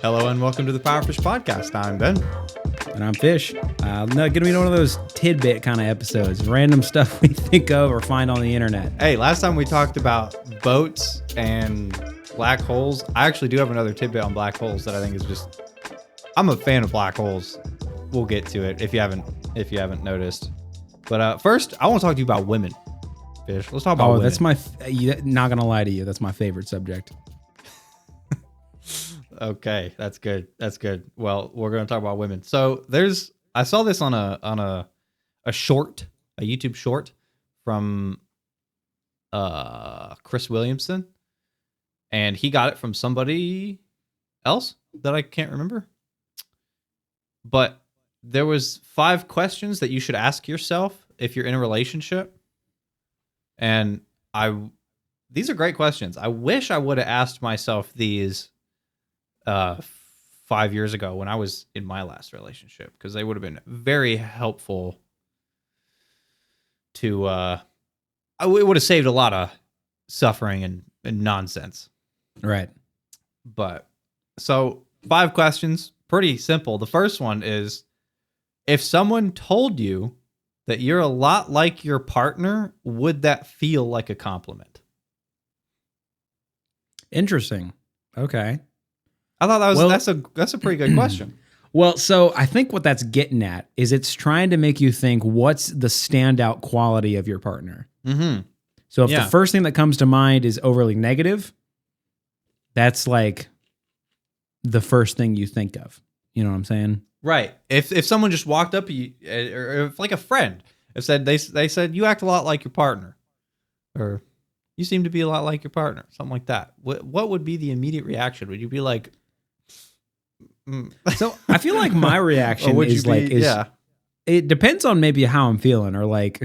Hello and welcome to the PowerFish podcast. I'm Ben. And I'm Fish. Gonna be one of those tidbit kind of episodes, random stuff we think of or find on the internet. Hey, last time we talked about boats and black holes. I actually do have another tidbit on black holes that I think is just, I'm a fan of black holes. We'll get to it if you haven't noticed. But first, I want to talk to you about women. Fish, let's talk about women. That's not gonna lie to you, that's my favorite subject. Okay, that's good. That's good. Well, we're going to talk about women. So I saw this on a YouTube short from Chris Williamson, and he got it from somebody else that I can't remember. But there was 5 questions that you should ask yourself if you're in a relationship, and these are great questions. I wish I would have asked myself these 5 years ago when I was in my last relationship, because they would have been very helpful to it would have saved a lot of suffering and nonsense. Right. But so 5 questions, pretty simple. The first one is, if someone told you that you're a lot like your partner, would that feel like a compliment? Interesting. Okay. I thought that's a pretty good question. Well, so I think what that's getting at is it's trying to make you think, what's the standout quality of your partner? Mm-hmm. So if the first thing that comes to mind is overly negative, that's like the first thing you think of. You know what I'm saying? Right. If someone just walked up to you, or if like a friend, they said you act a lot like your partner, or you seem to be a lot like your partner, something like that. What would be the immediate reaction? Would you be like? So I feel like my reaction it depends on maybe how I'm feeling, or like,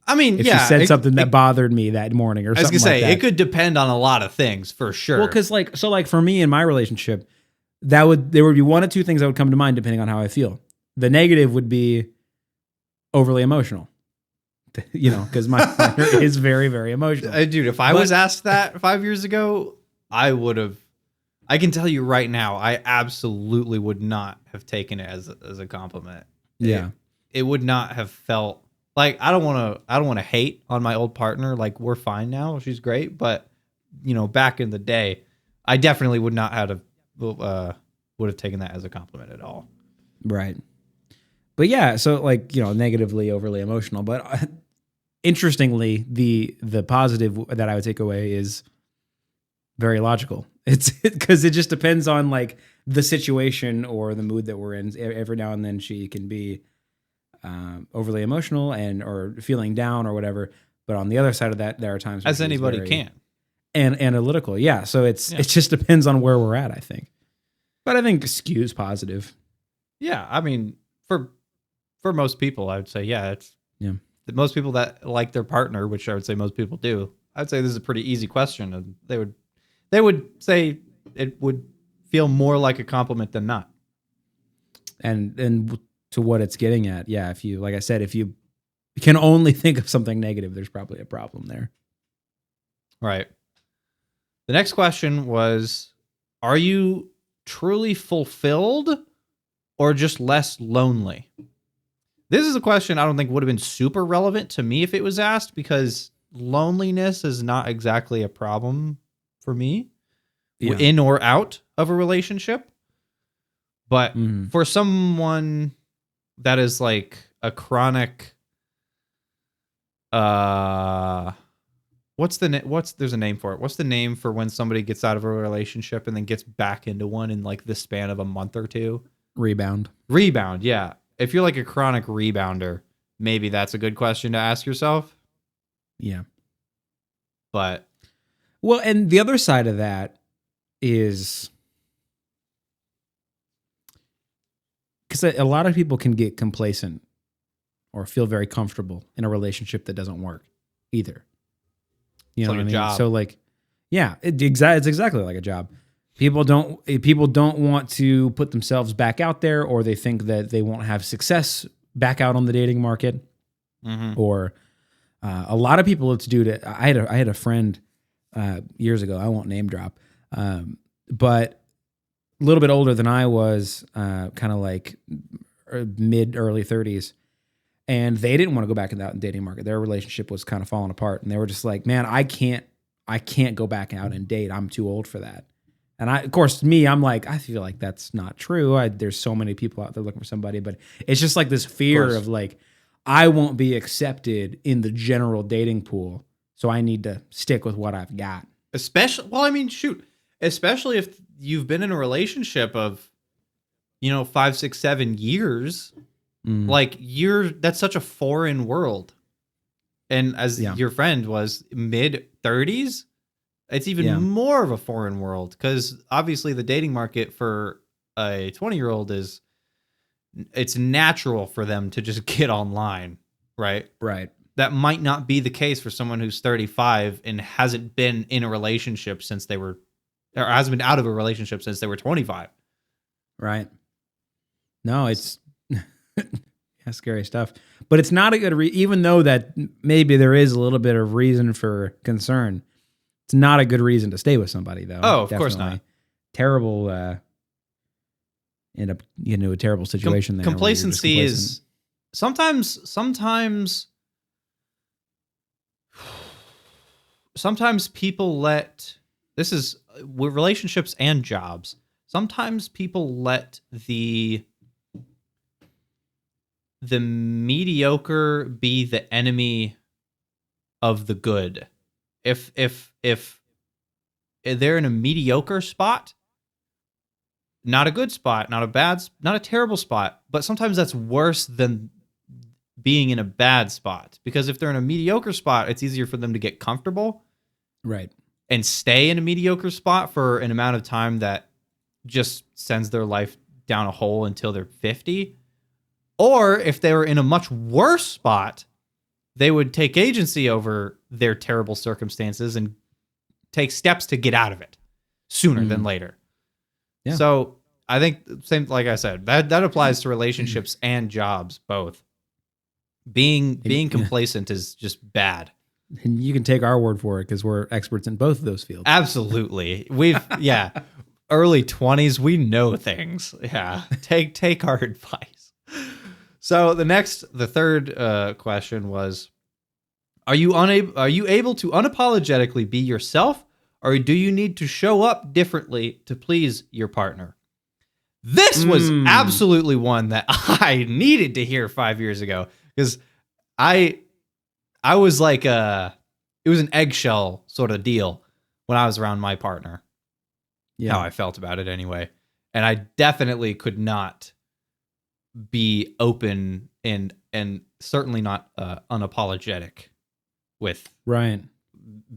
I mean, if you said something that bothered me that morning or something like that. I was gonna say, it could depend on a lot of things for sure. Well, because like for me in my relationship, there would be one or two things that would come to mind depending on how I feel. The negative would be overly emotional. You know, because my partner is very, very emotional. Dude, if I was asked that 5 years ago, I would have. I can tell you right now, I absolutely would not have taken it as a compliment. Yeah, it would not have felt like, I don't want to hate on my old partner. Like, we're fine now; she's great. But you know, back in the day, I definitely would not have taken that as a compliment at all. Right. But yeah, so like, you know, negatively overly emotional. But interestingly, the positive that I would take away is very logical. It's because it just depends on like the situation or the mood that we're in. Every now and then she can be overly emotional or feeling down or whatever. But on the other side of that, there are times as anybody can, and analytical. Yeah. So it just depends on where we're at, I think. But I think skews positive. Yeah, I mean, for most people, I would say, most people that like their partner, which I would say most people do, I'd say this is a pretty easy question, and they would say it would feel more like a compliment than not. And to what it's getting at, yeah, if you, like I said, if you can only think of something negative, there's probably a problem there. Right. The next question was, are you truly fulfilled or just less lonely? This is a question I don't think would have been super relevant to me if it was asked, because loneliness is not exactly a problem for me in or out of a relationship. But for someone that is like a chronic, there's a name for it. What's the name for when somebody gets out of a relationship and then gets back into one in like the span of a month or two? Rebound, yeah. If you're like a chronic rebounder, maybe that's a good question to ask yourself. Yeah. But well, and the other side of that is because a lot of people can get complacent or feel very comfortable in a relationship that doesn't work either. You know what I mean? Job. So like, yeah, it's exactly like a job. People don't want to put themselves back out there, or they think that they won't have success back out on the dating market. Mm-hmm. Or a lot of people, it's due to, I had a friend years ago. I won't name drop, but a little bit older than I was, kind of like mid early 30s, and they didn't want to go back in that dating market. Their relationship was kind of falling apart, and they were just like, "Man, I can't go back out and date. I'm too old for that." And of course, I'm like, I feel like that's not true. There's so many people out there looking for somebody, but it's just like this fear of like, I won't be accepted in the general dating pool, so I need to stick with what I've got. Especially if you've been in a relationship of, 5, 6, 7 years, like that's such a foreign world. And as your friend was mid-30s, it's even more of a foreign world, because obviously the dating market for a 20-year-old it's natural for them to just get online, right? Right. That might not be the case for someone who's 35 and hasn't been in a relationship since they were, or hasn't been out of a relationship since they were 25. Right. No, it's scary stuff. But it's not a good even though that maybe there is a little bit of reason for concern. It's not a good reason to stay with somebody, though. Oh, of course not. Terrible. End up getting into a terrible situation there. Complacency is sometimes people let, this is with relationships and jobs. Sometimes people let the mediocre be the enemy of the good. If they're in a mediocre spot, not a good spot, not a terrible spot, but sometimes that's worse than being in a bad spot, because if they're in a mediocre spot, it's easier for them to get comfortable, right, and stay in a mediocre spot for an amount of time that just sends their life down a hole until they're 50. Or if they were in a much worse spot, they would take agency over their terrible circumstances and take steps to get out of it sooner than later. Yeah. So I think same, like I said, that applies to relationships and jobs both. Being complacent is just bad. And you can take our word for it because we're experts in both of those fields. Absolutely. Early 20s, we know things. Yeah. Take our advice. So the third question was, are you able to unapologetically be yourself, or do you need to show up differently to please your partner? This was absolutely one that I needed to hear 5 years ago, because I was like it was an eggshell sort of deal when I was around my partner. Yeah. How I felt about it anyway. And I definitely could not be open and certainly not unapologetic with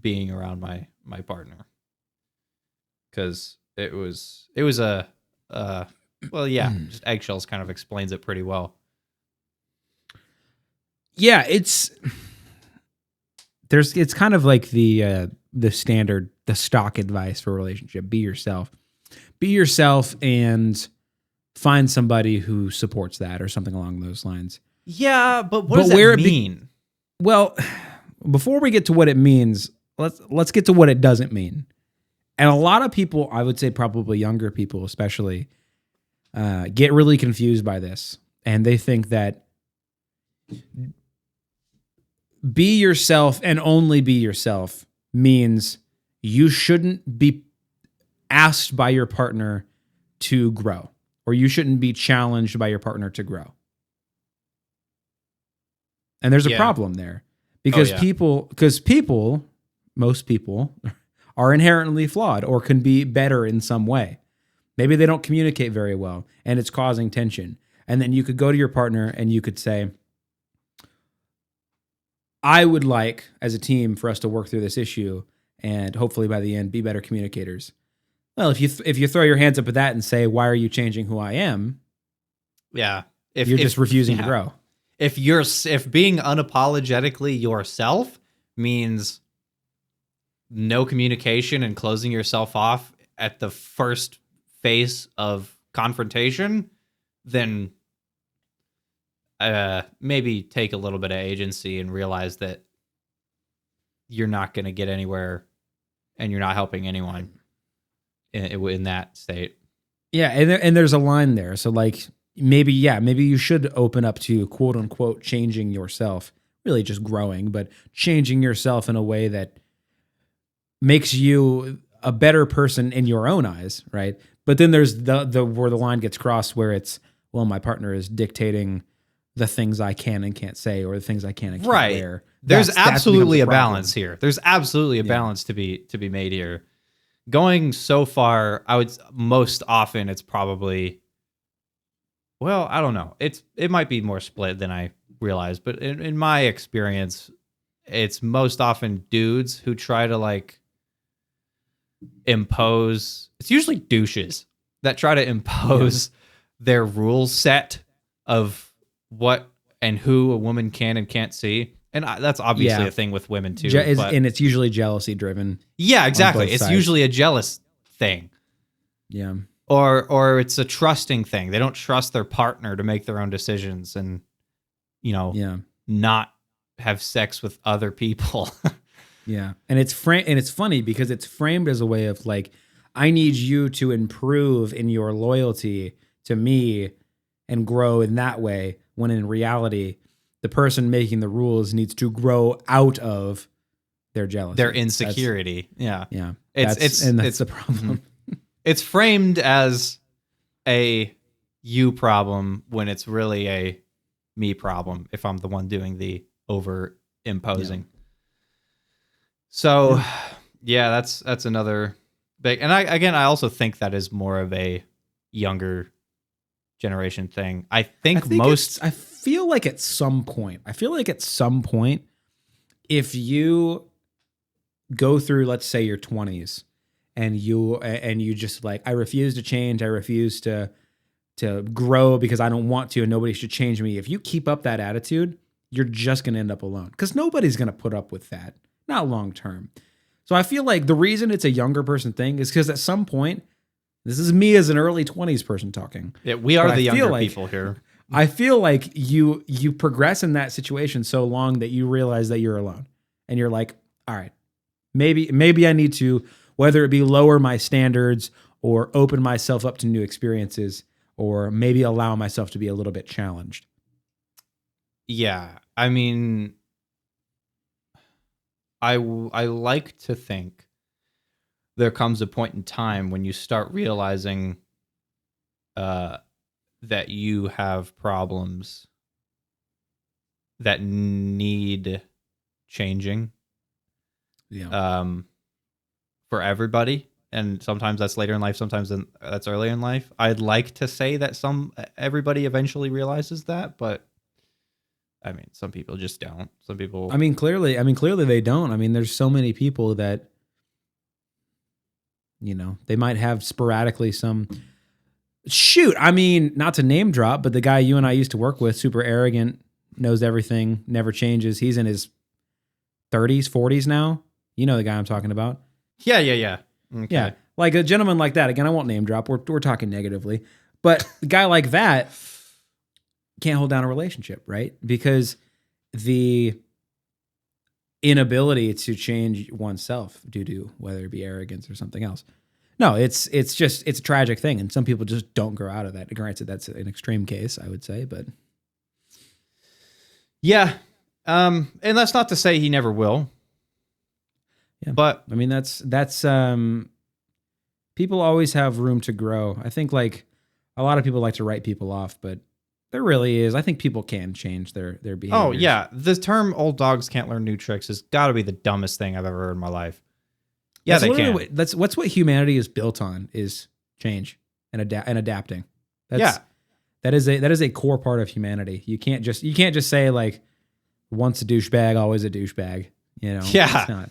being around my partner, because it was a just eggshells kind of explains it pretty well. Yeah, it's kind of like the standard, the stock advice for a relationship. Be yourself and find somebody who supports that or something along those lines. Yeah, but what does that mean? Well, before we get to what it means, let's get to what it doesn't mean. And a lot of people, I would say probably younger people especially, get really confused by this. And they think that be yourself and only be yourself means you shouldn't be asked by your partner to grow, or you shouldn't be challenged by your partner to grow. And there's a problem there, because most people are inherently flawed or can be better in some way. Maybe they don't communicate very well and it's causing tension. And then you could go to your partner and you could say, I would like, as a team, for us to work through this issue and hopefully by the end be better communicators. Well, if you throw your hands up at that and say, why are you changing who I am? Yeah. You're just refusing to grow. If being unapologetically yourself means no communication and closing yourself off at the first phase of confrontation, then maybe take a little bit of agency and realize that you're not going to get anywhere and you're not helping anyone in that state. Yeah, and there's a line there. So like maybe you should open up to quote unquote changing yourself, really just growing, but changing yourself in a way that makes you a better person in your own eyes, right? But then there's the where the line gets crossed where it's, well, my partner is dictating the things I can and can't say, or the things I can and can't wear. There's absolutely a a balance here. There's absolutely a balance to be made here. Going so far, I would most often it's probably, well, I don't know. It might be more split than I realized, but in my experience, it's most often dudes who try to like impose. It's usually douches that try to impose their rule set of what and who a woman can and can't see. And that's obviously a thing with women too. And it's usually jealousy driven. Yeah, exactly. It's usually a jealous thing. Yeah. Or it's a trusting thing. They don't trust their partner to make their own decisions and, not have sex with other people. Yeah. And it's funny because it's framed as a way of like, I need you to improve in your loyalty to me and grow in that way, when in reality, the person making the rules needs to grow out of their jealousy, their insecurity. Yeah. That's the problem. It's framed as a you problem when it's really a me problem if I'm the one doing the over imposing. So that's another big, and I also think that is more of a younger generation thing. I feel like at some point, if you go through, let's say, your 20s and you just like, I refuse to change, I refuse to grow because I don't want to, and nobody should change me. If you keep up that attitude, you're just going to end up alone, because nobody's going to put up with that, not long term. So I feel like the reason it's a younger person thing is because at some point, this is me as an early 20s person talking. Yeah, we are the younger people here. I feel like you progress in that situation so long that you realize that you're alone, and you're like, all right, maybe I need to, whether it be lower my standards or open myself up to new experiences, or maybe allow myself to be a little bit challenged. Yeah, I mean, I like to think there comes a point in time when you start realizing that you have problems that need changing. For everybody, and sometimes that's later in life, sometimes that's early in life. I'd like to say that everybody eventually realizes that, but I mean, some people just don't. Some people, I mean, clearly they don't. I mean, there's so many people that, they might have sporadically some, I mean, not to name drop, but the guy you and I used to work with, super arrogant, knows everything, never changes. He's in his 30s, 40s now. You know the guy I'm talking about. Yeah. Okay. Yeah. Like a gentleman like that. Again, I won't name drop. We're talking negatively. But a guy like that can't hold down a relationship, right? Because the inability to change oneself due to whether it be arrogance or something else. No, it's a tragic thing, and some people just don't grow out of that. Granted, that's an extreme case, I would say, but yeah. And that's not to say he never will. Yeah. But I mean, that's people always have room to grow. I think like a lot of people like to write people off, but there really is. I think people can change their behavior. Oh yeah, the term "old dogs can't learn new tricks" has got to be the dumbest thing I've ever heard in my life. Yeah, they can. That's what humanity is built on, is change and adapting. That is a core part of humanity. You can't just say like once a douchebag, always a douchebag. Yeah,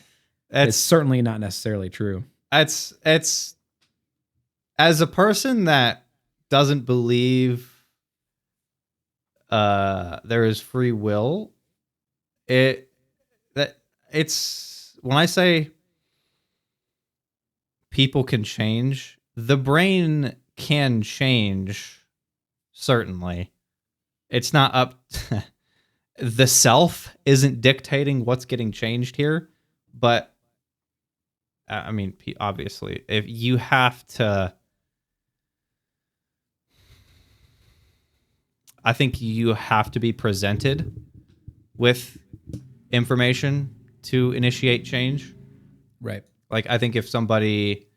it's certainly not necessarily true. It's as a person that doesn't believe there is free will. When I say people can change, the brain can change. Certainly, it's not up. The self isn't dictating what's getting changed here, but I mean, obviously, if you have to, I think you have to be presented with information to initiate change. Right. Like, I think if somebody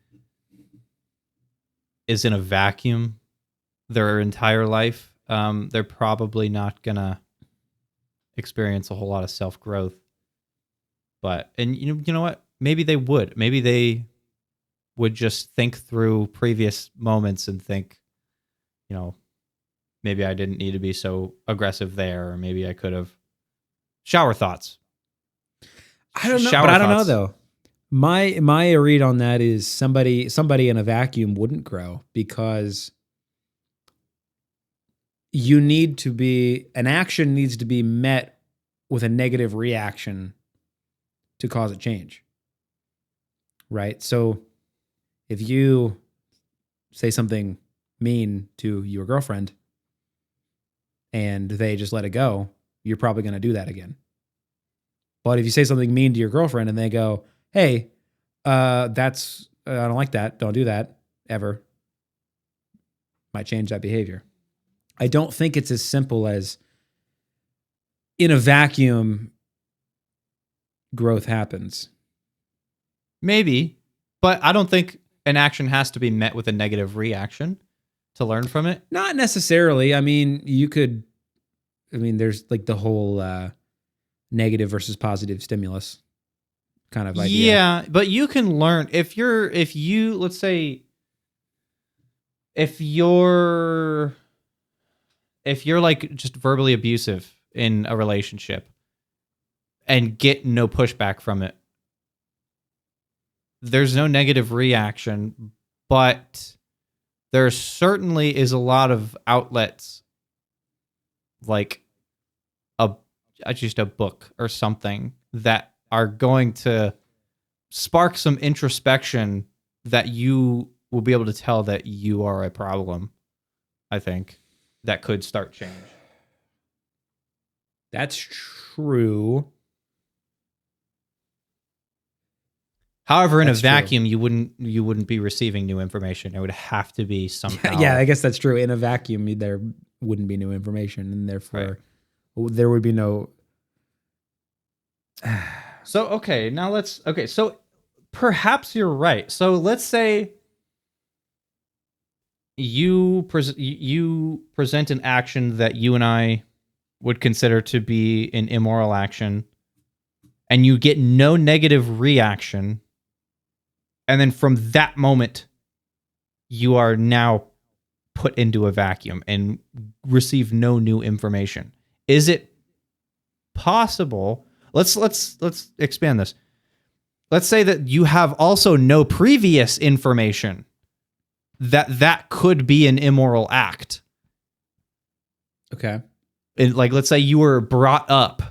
is in a vacuum their entire life, they're probably not gonna experience a whole lot of self growth. But and you know what? Maybe they would. Maybe they would just think through previous moments and think, you know, maybe I didn't need to be so aggressive there, or maybe I could have. Shower thoughts. I don't know, but I don't know though. My read on that is somebody in a vacuum wouldn't grow because an action needs to be met with a negative reaction to cause a change. Right? So if you say something mean to your girlfriend and they just let it go, you're probably going to do that again. But if you say something mean to your girlfriend and they go, hey, I don't like that. Don't do that ever. Might change that behavior. I don't think it's as simple as in a vacuum, growth happens. Maybe, but I don't think an action has to be met with a negative reaction to learn from it. Not necessarily. I mean, there's like the whole negative versus positive stimulus kind of idea. Yeah, but you can learn if you're like just verbally abusive in a relationship and get no pushback from it, there's no negative reaction, but there certainly is a lot of outlets like just a book or something that are going to spark some introspection that you will be able to tell that you are a problem. I think that could start change. That's true. However, in a vacuum, you wouldn't be receiving new information. It would have to be somehow. Yeah, I guess that's true. In a vacuum, there wouldn't be new information, and therefore there would be no. So so perhaps you're right. So let's say you present an action that you and I would consider to be an immoral action, and you get no negative reaction, and then from that moment, you are now put into a vacuum and receive no new information. Is it possible? Let's expand this. Let's say that you have also no previous information that could be an immoral act. Okay. And like, let's say you were brought up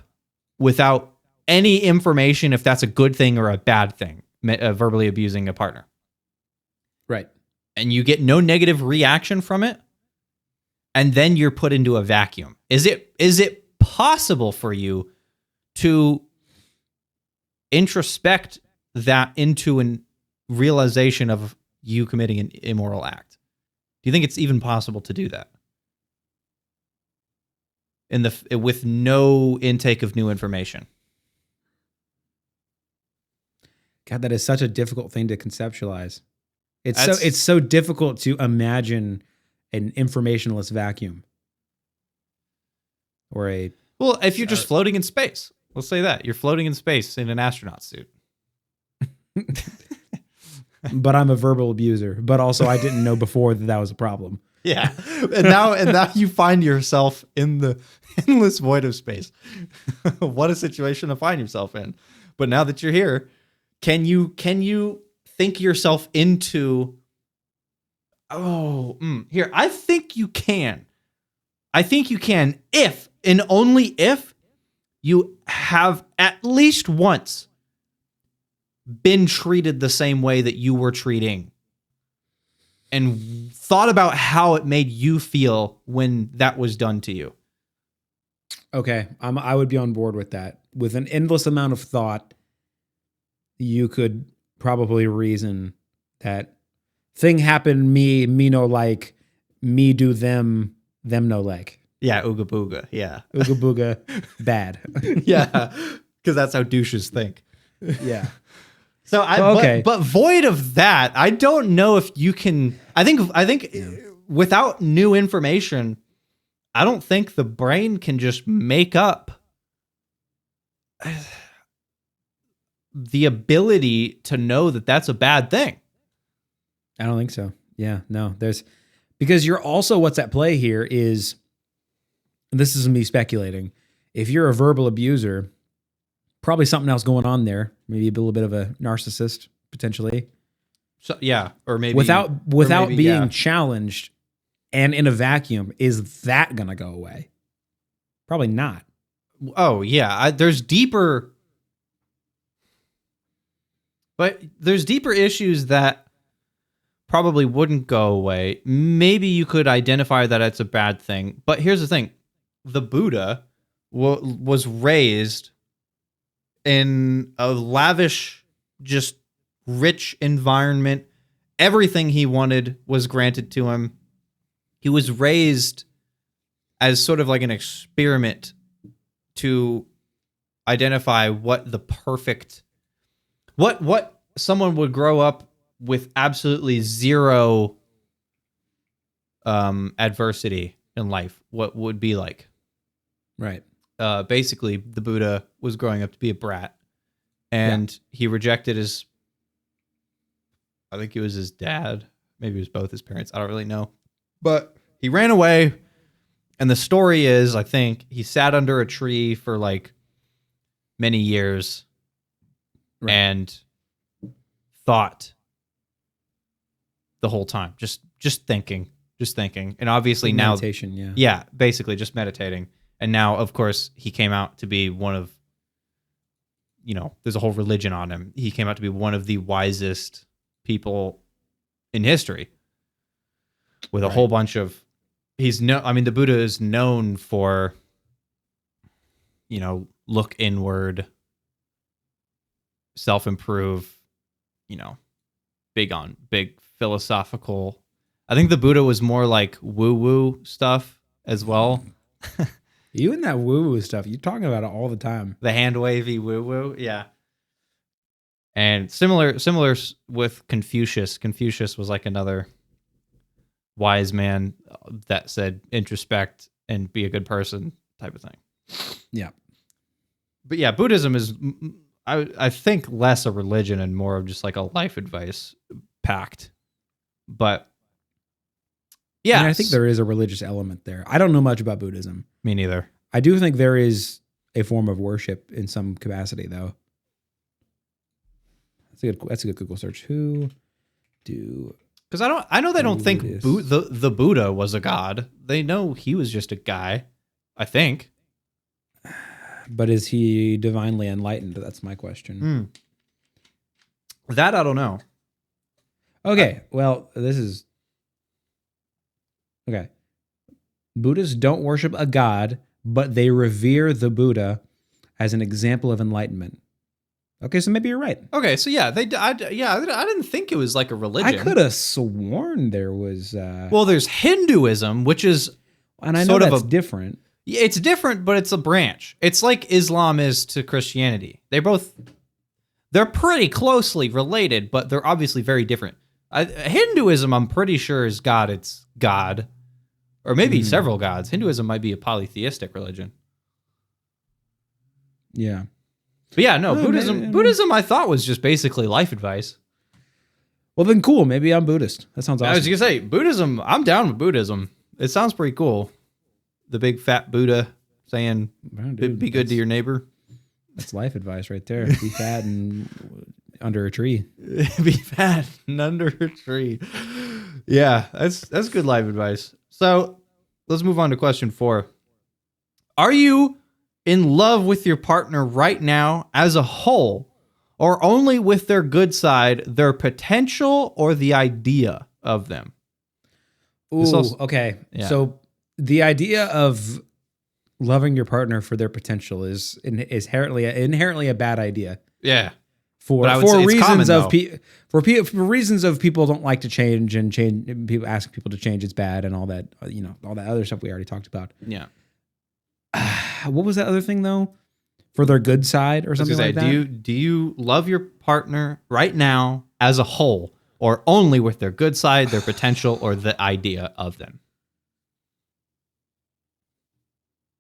without any information if that's a good thing or a bad thing, verbally abusing a partner. Right. And you get no negative reaction from it, and then you're put into a vacuum. Is it possible for you to introspect that into a realization of you committing an immoral act? Do you think it's even possible to do that with no intake of new information? God, that is such a difficult thing to conceptualize. It's so difficult to imagine an informationless vacuum. Well, if you're just floating in space, let's say that you're floating in space in an astronaut suit. But I'm a verbal abuser. But also, I didn't know before that was a problem. Yeah, and now you find yourself in the endless void of space. What a situation to find yourself in. But now that you're here, can you think yourself into? Here, I think you can. I think you can if and only if you have at least once been treated the same way that you were treating and thought about how it made you feel when that was done to you. Okay, I would be on board with that. With an endless amount of thought, you could probably reason that thing happened me no like, me do them no like. Yeah, ooga booga. Yeah. Ooga booga, bad. Yeah. Because that's how douches think. Yeah. So okay. but void of that, I don't know if you can. I think without new information, I don't think the brain can just make up the ability to know that that's a bad thing. I don't think so. Yeah, no, because you're also, what's at play here is, and this is me speculating, if you're a verbal abuser, probably something else going on there. Maybe a little bit of a narcissist, potentially. So yeah, or maybe without maybe, being challenged and in a vacuum, is that gonna go away? Probably not. Oh yeah, there's deeper issues that probably wouldn't go away. Maybe you could identify that it's a bad thing, but here's the thing: the Buddha was raised in a lavish, just rich environment. Everything he wanted was granted to him. He was raised as sort of like an experiment to identify what the perfect, what someone would grow up with absolutely zero adversity in life, what would be like. Right. Basically, the Buddha was growing up to be a brat, and he rejected his, I think it was his dad, maybe it was both his parents, I don't really know, but he ran away. And the story is, I think, he sat under a tree for like many years and thought the whole time, just thinking. And obviously now, meditation, yeah, basically just meditating. And now, of course, he came out to be one of, there's a whole religion on him. He came out to be one of the wisest people in history, with a whole bunch of, the Buddha is known for, look inward, self-improve, big philosophical. I think the Buddha was more like woo-woo stuff as well. You and that woo-woo stuff, you're talking about it all the time. The hand-wavy woo-woo, yeah. And similar with Confucius. Confucius was like another wise man that said introspect and be a good person type of thing. Yeah. But yeah, Buddhism is, I think, less a religion and more of just like a life advice pact. But yeah, I think there is a religious element there. I don't know much about Buddhism. Me neither. I do think there is a form of worship in some capacity, though. That's a good Google search. Who do? Because I know they don't think the Buddha was a god. They know he was just a guy, I think. But is he divinely enlightened? That's my question. That I don't know. Okay, well, this is... Okay. Buddhists don't worship a god, but they revere the Buddha as an example of enlightenment. Okay, so maybe you're right. Okay, so yeah, I didn't think it was like a religion. I could have sworn there was... well, there's Hinduism, which is... And I know that's different. It's different, but it's a branch. It's like Islam is to Christianity. They're pretty closely related, but they're obviously very different. Hinduism, I'm pretty sure, is God. It's God. Or maybe several gods. Hinduism might be a polytheistic religion. Yeah. But yeah, no, Buddhism I thought was just basically life advice. Well, then cool. Maybe I'm Buddhist. That sounds awesome. I was going to say, Buddhism, I'm down with Buddhism. It sounds pretty cool. The big fat Buddha saying, be good to your neighbor. That's life advice right there. Be fat and under a tree. Be fat and under a tree. Yeah, that's good life advice. So let's move on to question 4. Are you in love with your partner right now as a whole, or only with their good side, their potential, or the idea of them? Ooh, okay. Yeah. So the idea of loving your partner for their potential is inherently a bad idea. Yeah. for But I would say it's common, though. for reasons of people don't like to change and people ask people to change, it's bad and all that, all that other stuff we already talked about. Yeah. What was that other thing though? For their good side or something like that? Do you love your partner right now as a whole, or only with their good side, their potential, or the idea of them?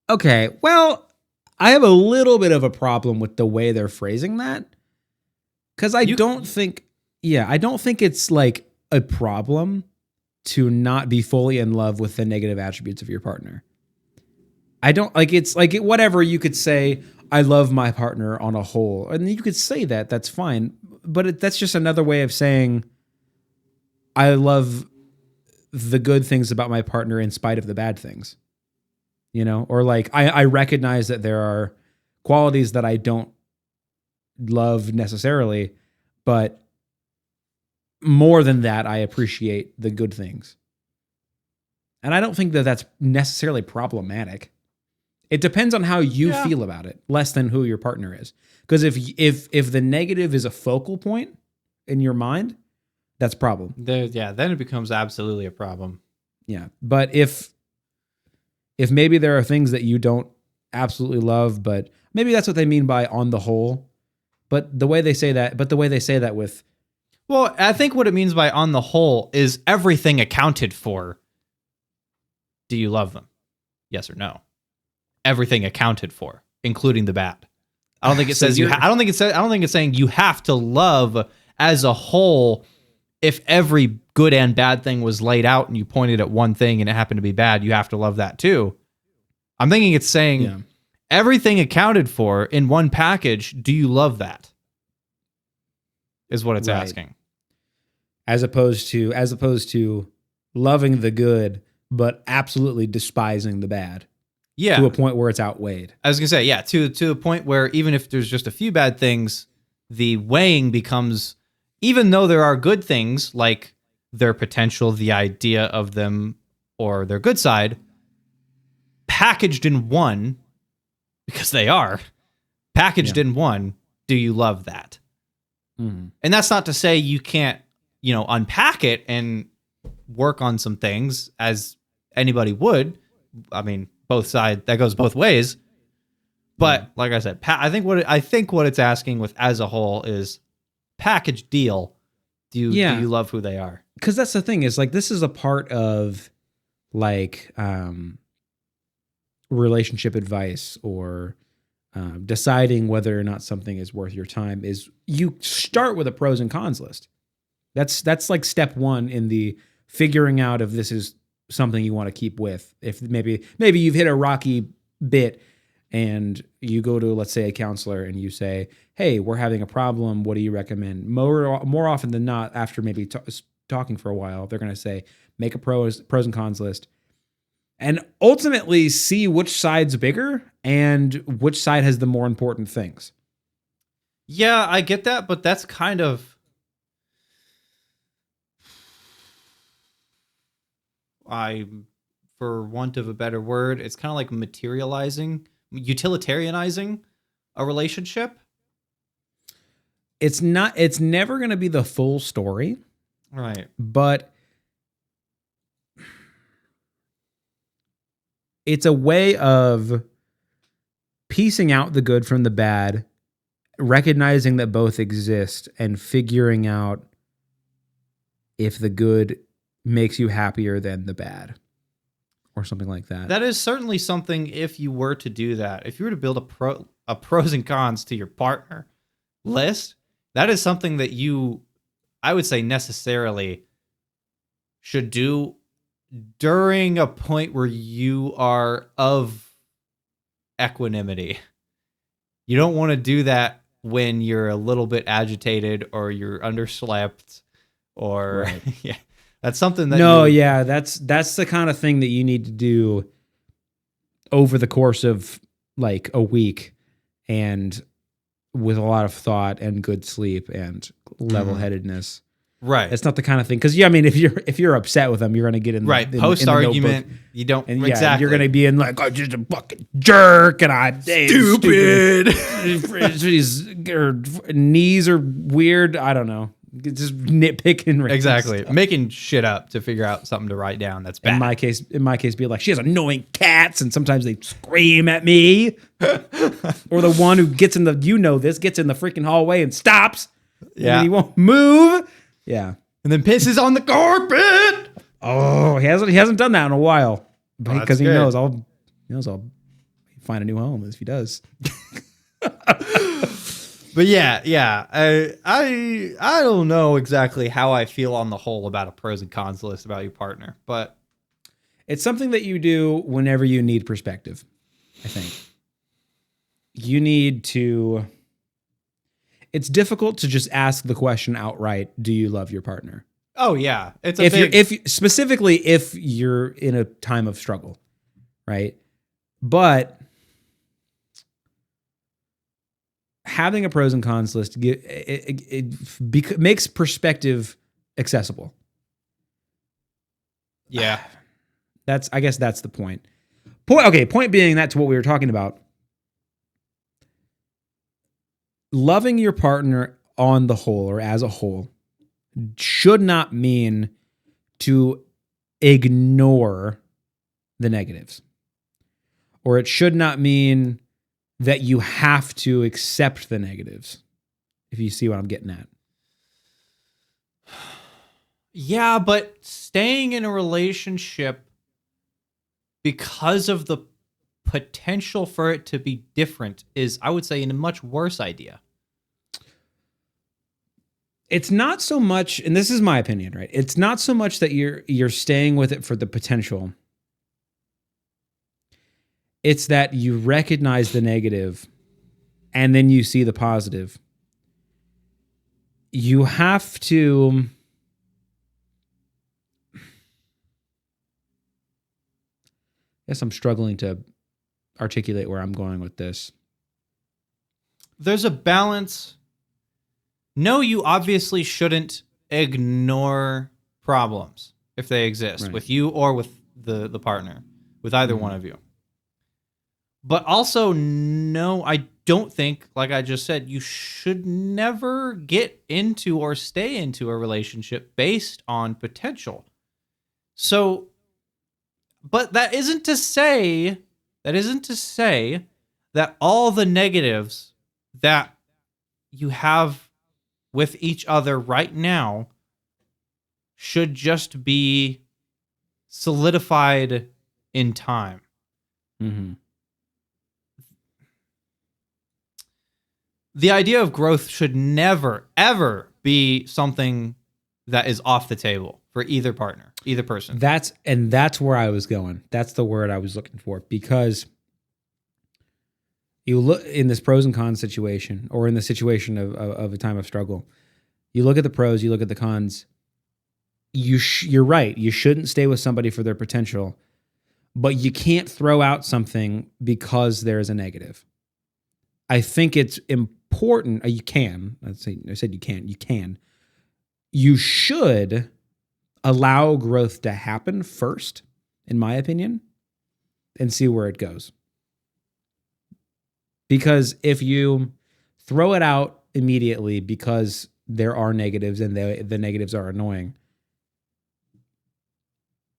Okay, well, I have a little bit of a problem with the way they're phrasing that. Because I don't think it's like a problem to not be fully in love with the negative attributes of your partner. I don't like it's like whatever you could say, I love my partner on a whole. And you could say that, that's fine. But that's just another way of saying I love the good things about my partner in spite of the bad things. Or like I recognize that there are qualities that I don't love necessarily, but more than that, I appreciate the good things. And I don't think that that's necessarily problematic. It depends on how you feel about it, less than who your partner is. Because if the negative is a focal point in your mind, that's a problem. Then it becomes absolutely a problem. Yeah. But if maybe there are things that you don't absolutely love, but maybe that's what they mean by on the whole. But the way they say that with... Well, I think what it means by on the whole is everything accounted for. Do you love them? Yes or no? Everything accounted for, including the bad. I don't think it says I don't think it's saying you have to love as a whole. If every good and bad thing was laid out and you pointed at one thing and it happened to be bad, you have to love that too. I'm thinking it's saying everything accounted for in one package. Do you love that? Is what it's asking. As opposed to loving the good, but absolutely despising the bad. Yeah. To a point where it's outweighed. I was going to say, to a point where even if there's just a few bad things, the weighing becomes, even though there are good things like their potential, the idea of them, or their good side, packaged in one, because they are, packaged in one, do you love that? Mm-hmm. And that's not to say you can't, unpack it and work on some things as anybody would. I mean, both sides, that goes both ways. But like I said, I think what it's asking with as a whole is package deal. Do you love who they are? Because that's the thing is like, this is a part of like relationship advice or deciding whether or not something is worth your time is you start with a pros and cons list. That's like step one in the figuring out if this is something you want to keep with. If maybe you've hit a rocky bit and you go to, let's say, a counselor and you say, hey, we're having a problem. What do you recommend? More often than not, after maybe talking for a while, they're going to say, make a pros and cons list and ultimately see which side's bigger and which side has the more important things. Yeah, I get that, but that's kind of, for want of a better word, it's kind of like utilitarianizing a relationship. It's never going to be the full story. Right. But it's a way of piecing out the good from the bad, recognizing that both exist and figuring out if the good makes you happier than the bad or something like that. That is certainly something if you were to do that. If you were to build a pros and cons to your partner list, that is something that I would say necessarily should do during a point where you are of equanimity. You don't want to do that when you're a little bit agitated or you're underslept or yeah. That's something that that's the kind of thing that you need to do over the course of like a week and with a lot of thought and good sleep and level-headedness. Right. It's not the kind of thing, because I mean, if you're upset with them, you're gonna get in Right. the, Post in the argument, notebook, you don't and exactly. you're gonna be in like, I'm just a fucking jerk, and I stupid. His knees are weird. I don't know. Just nitpicking. Exactly. Stuff. Making shit up to figure out something to write down. That's bad. In my case, be like, she has annoying cats, and sometimes they scream at me. Or the one who gets in the freaking hallway and stops. Yeah. And he won't move. Yeah. And then pisses on the carpet. Oh, he hasn't done that in a while. Because he good. knows I'll find a new home if he does. But yeah. I don't know exactly how I feel on the whole about a pros and cons list about your partner, but it's something that you do whenever you need perspective, I think. You need to. It's difficult to just ask the question outright, do you love your partner? oh yeah, it's a if you're in a time of struggle, right? But having a pros and cons list makes perspective accessible. yeah. I guess that's the point. Point being, that's what we were talking about. Loving your partner on the whole or as a whole should not mean to ignore the negatives. Or it should not mean that you have to accept the negatives, if you see what I'm getting at. Yeah, but staying in a relationship because of the potential for it to be different is, I would say, a much worse idea. It's not so much, and this is my opinion, right? It's not so much that you're staying with it for the potential. It's that you recognize the negative and then you see the positive. You have to I guess I'm struggling to articulate where I'm going with this. There's a balance. No, you obviously shouldn't ignore problems if they exist, Right. with you or with the partner, with either one of you. But also, no, I don't think, like I just said, you should never get into or stay into a relationship based on potential. So, but that isn't to say that all the negatives that you have with each other right now should just be solidified in time. Mm-hmm. The idea of growth should never, ever be something that is off the table for either partner, either person. That's where I was going. That's the word I was looking for, because you look in this pros and cons situation, or in the situation of a time of struggle. You look at the pros, you look at the cons. You're right. You shouldn't stay with somebody for their potential, but you can't throw out something because there's a negative. I think it's important. You can. I said you can. You can. You should allow growth to happen first, in my opinion, and see where it goes. Because if you throw it out immediately because there are negatives and the negatives are annoying,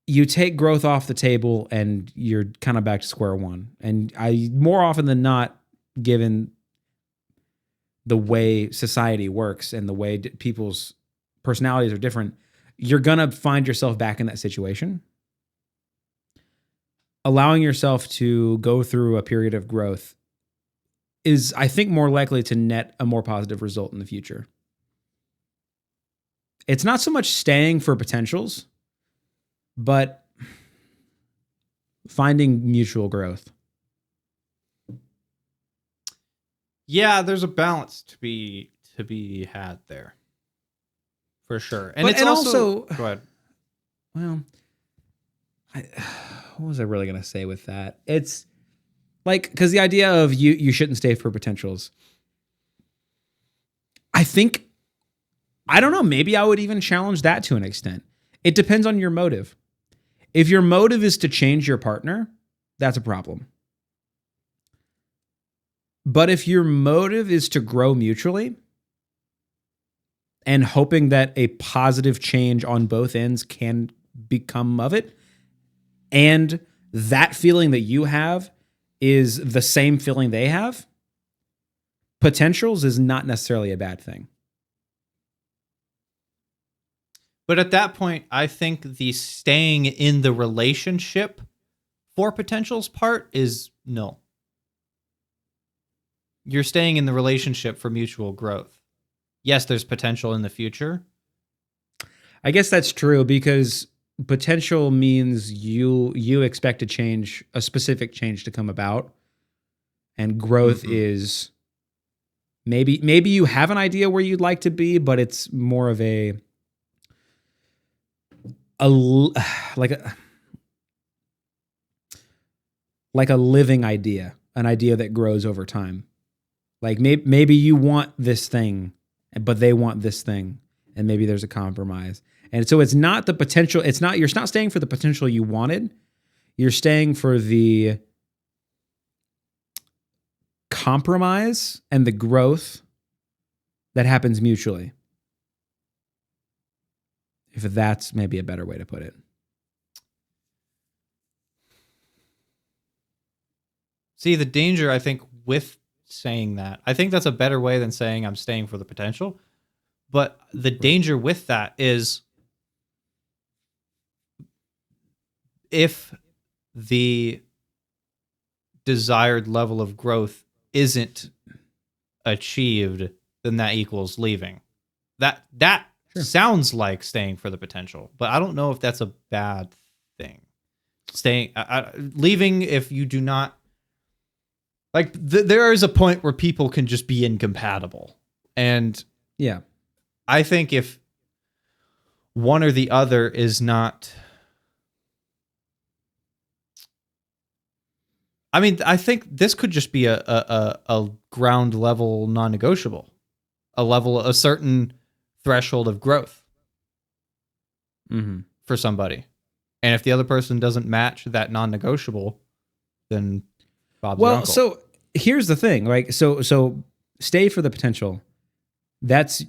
you take growth off the table and you're kind of back to square one. And more often than not, given the way society works and the way people's personalities are different, you're going to find yourself back in that situation. Allowing yourself to go through a period of growth is, I think, more likely to net a more positive result in the future. It's not so much staying for potentials, but finding mutual growth. Yeah, there's a balance to be had there, for sure. And it's also go ahead. Well, what was I really gonna say with that? It's like, because the idea of you shouldn't stay for potentials. I think I don't know. Maybe I would even challenge that to an extent. It depends on your motive. If your motive is to change your partner, that's a problem. But if your motive is to grow mutually and hoping that a positive change on both ends can become of it, and that feeling that you have is the same feeling they have, potentials is not necessarily a bad thing. But at that point, I think the staying in the relationship for potentials part is no. You're staying in the relationship for mutual growth. Yes, there's potential in the future. I guess that's true, because potential means you expect a specific change to come about, and growth is maybe you have an idea where you'd like to be, but it's more of like a living idea, an idea that grows over time. Like maybe you want this thing, but they want this thing, and maybe there's a compromise. And so it's not the potential. You're not staying for the potential you wanted. You're staying for the compromise and the growth that happens mutually. If that's maybe a better way to put it. See, the danger, I think, with saying that, I think that's a better way than saying I'm staying for the potential. But the danger with that is if the desired level of growth isn't achieved, then that equals leaving. That Sure. sounds like staying for the potential, but I don't know if that's a bad thing. Leaving if you do not like. There is a point where people can just be incompatible, and Yeah. I think if one or the other is not, I mean, I think this could just be a ground level non-negotiable, a certain threshold of growth for somebody. And if the other person doesn't match that non-negotiable, then Bob's your uncle. So here's the thing, like, so stay for the potential. That's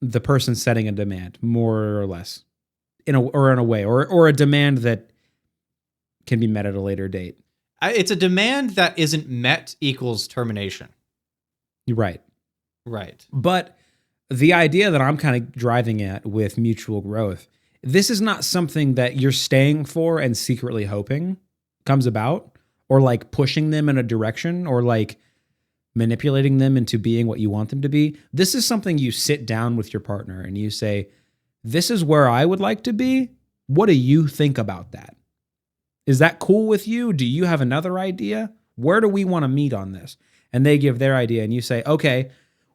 the person setting a demand, more or less, in a way, or a demand that can be met at a later date. It's a demand that isn't met equals termination. Right. Right. But the idea that I'm kind of driving at with mutual growth, this is not something that you're staying for and secretly hoping comes about, or like pushing them in a direction, or like manipulating them into being what you want them to be. This is something you sit down with your partner and you say, this is where I would like to be. What do you think about that? Is that cool with you? Do you have another idea? Where do we want to meet on this? And they give their idea and you say, okay,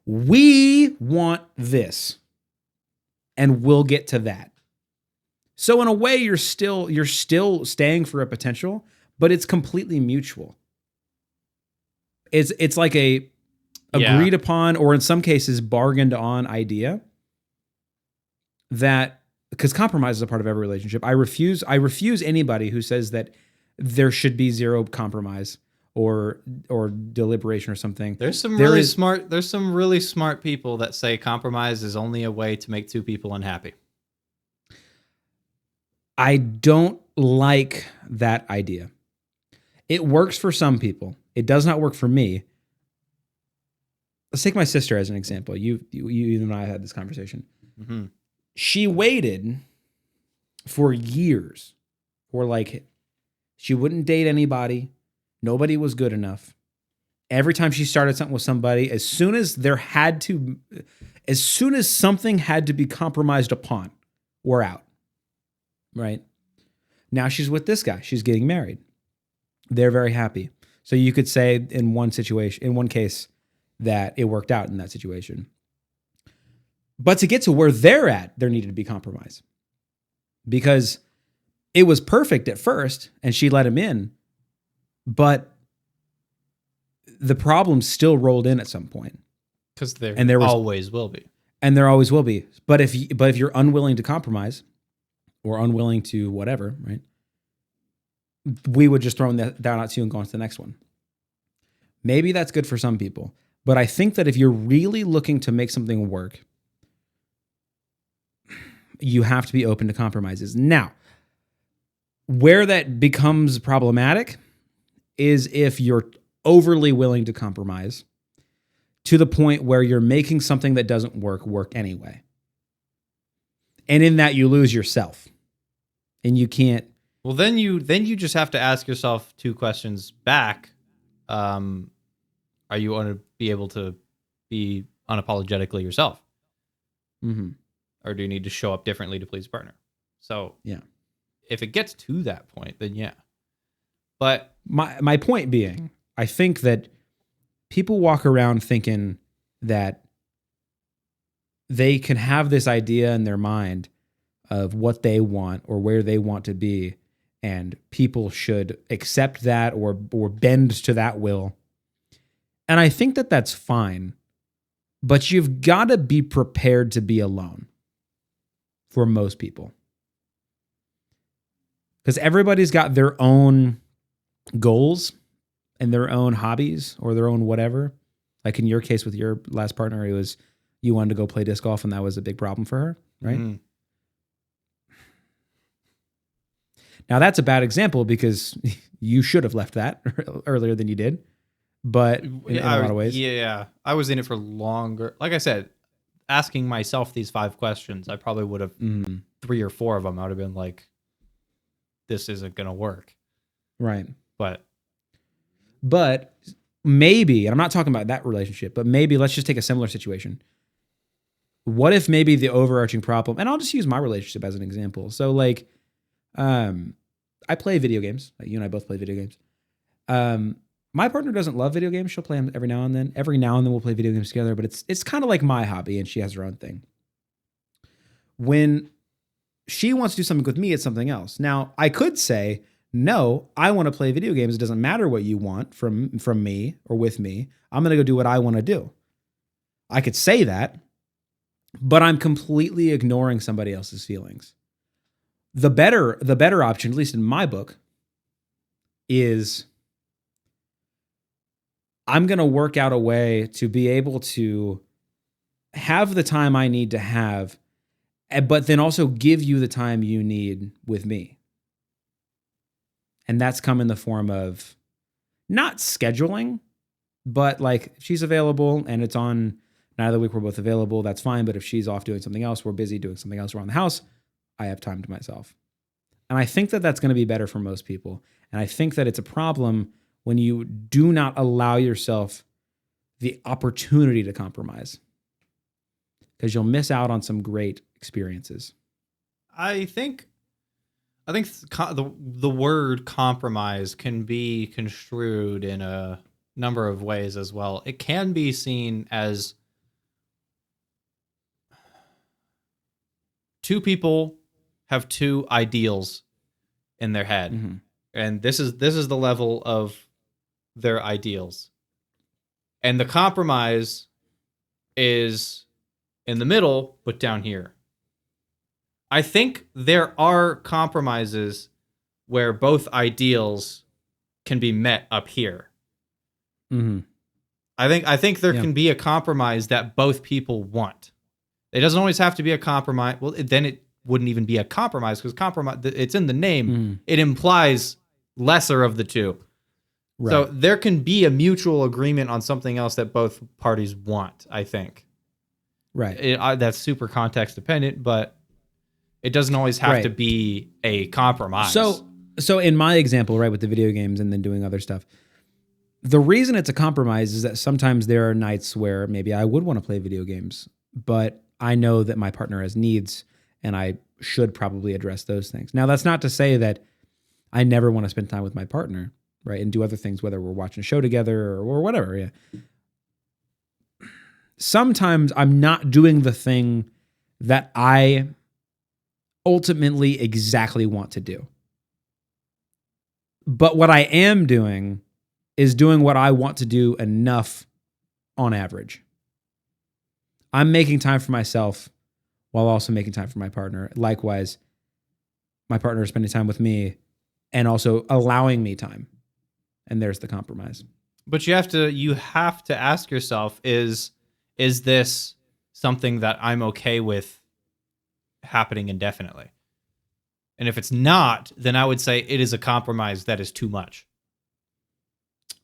we want this, and we'll get to that. So in a way, you're still staying for a potential, but it's completely mutual. It's like a agreed upon, or in some cases bargained on idea, that, because compromise is a part of every relationship. I refuse anybody who says that there should be zero compromise or deliberation or something. There's some really smart people that say compromise is only a way to make two people unhappy. I don't like that idea. It works for some people. It does not work for me. Let's take my sister as an example. You and I had this conversation. Mm-hmm. She waited for years, or like, she wouldn't date anybody. Nobody was good enough. Every time she started something with somebody, as soon as something had to be compromised upon, we're out. Right? Now she's with this guy. She's getting married. They're very happy. So you could say in one case, that it worked out in that situation. But to get to where they're at, there needed to be compromise. Because it was perfect at first, and she let him in, but the problems still rolled in at some point. Because there always will be. And there always will be. But if you're unwilling to compromise or unwilling to whatever, right? We would just throw that down at you and go on to the next one. Maybe that's good for some people. But I think that if you're really looking to make something work, you have to be open to compromises. Now, where that becomes problematic is if you're overly willing to compromise to the point where you're making something that doesn't work anyway. And in that, you lose yourself. And you can't. Well, then you just have to ask yourself 2 questions back. Are you going to be able to be unapologetically yourself? Mm-hmm. Or do you need to show up differently to please a partner? So yeah, if it gets to that point, then yeah. But my point being, I think that people walk around thinking that they can have this idea in their mind of what they want or where they want to be, and people should accept that or bend to that will. And I think that that's fine, but you've got to be prepared to be alone for most people. Because everybody's got their own goals and their own hobbies or their own whatever. Like in your case with your last partner, it was you wanted to go play disc golf and that was a big problem for her, right? Mm-hmm. Now that's a bad example because you should have left that earlier than you did. But in a lot of ways. Yeah, I was in it for longer. Like I said, asking myself these 5 questions, I probably would have 3 or 4 of them. I would have been like, this isn't going to work. Right. But maybe, and I'm not talking about that relationship, but maybe let's just take a similar situation. What if maybe the overarching problem, and I'll just use my relationship as an example. So like, I play video games. You and I both play video games. My partner doesn't love video games. She'll play them every now and then. Every now and then we'll play video games together, but it's kind of like my hobby and she has her own thing. When she wants to do something with me, it's something else. Now, I could say, no, I want to play video games. It doesn't matter what you want from me or with me. I'm going to go do what I want to do. I could say that, but I'm completely ignoring somebody else's feelings. The better option, at least in my book, is I'm going to work out a way to be able to have the time I need to have, but then also give you the time you need with me. And that's come in the form of not scheduling, but like if she's available and it's on night of the week we're both available, that's fine. But if she's off doing something else, we're busy doing something else around the house, I have time to myself. And I think that that's going to be better for most people. And I think that it's a problem when you do not allow yourself the opportunity to compromise, because you'll miss out on some great experiences. I think the word compromise can be construed in a number of ways as well. It can be seen as 2 people have 2 ideals in their head. Mm-hmm. And this is the level of their ideals. And the compromise is in the middle, but down here. I think there are compromises where both ideals can be met up here. Mm-hmm. I think there can be a compromise that both people want. It doesn't always have to be a compromise. Well, then it wouldn't even be a compromise because compromise, it's in the name. Mm. It implies lesser of the 2. Right. So there can be a mutual agreement on something else that both parties want, I think. Right. That's super context dependent, but it doesn't always have to be a compromise. So in my example, right, with the video games and then doing other stuff, the reason it's a compromise is that sometimes there are nights where maybe I would want to play video games, but I know that my partner has needs and I should probably address those things. Now, that's not to say that I never want to spend time with my partner, right, and do other things, whether we're watching a show together or whatever. Yeah. Sometimes I'm not doing the thing that I ultimately exactly want to do. But what I am doing is doing what I want to do enough on average. I'm making time for myself while also making time for my partner. Likewise, my partner is spending time with me and also allowing me time. And there's the compromise. But you have to ask yourself, is this something that I'm okay with happening indefinitely? And if it's not, then I would say it is a compromise that is too much.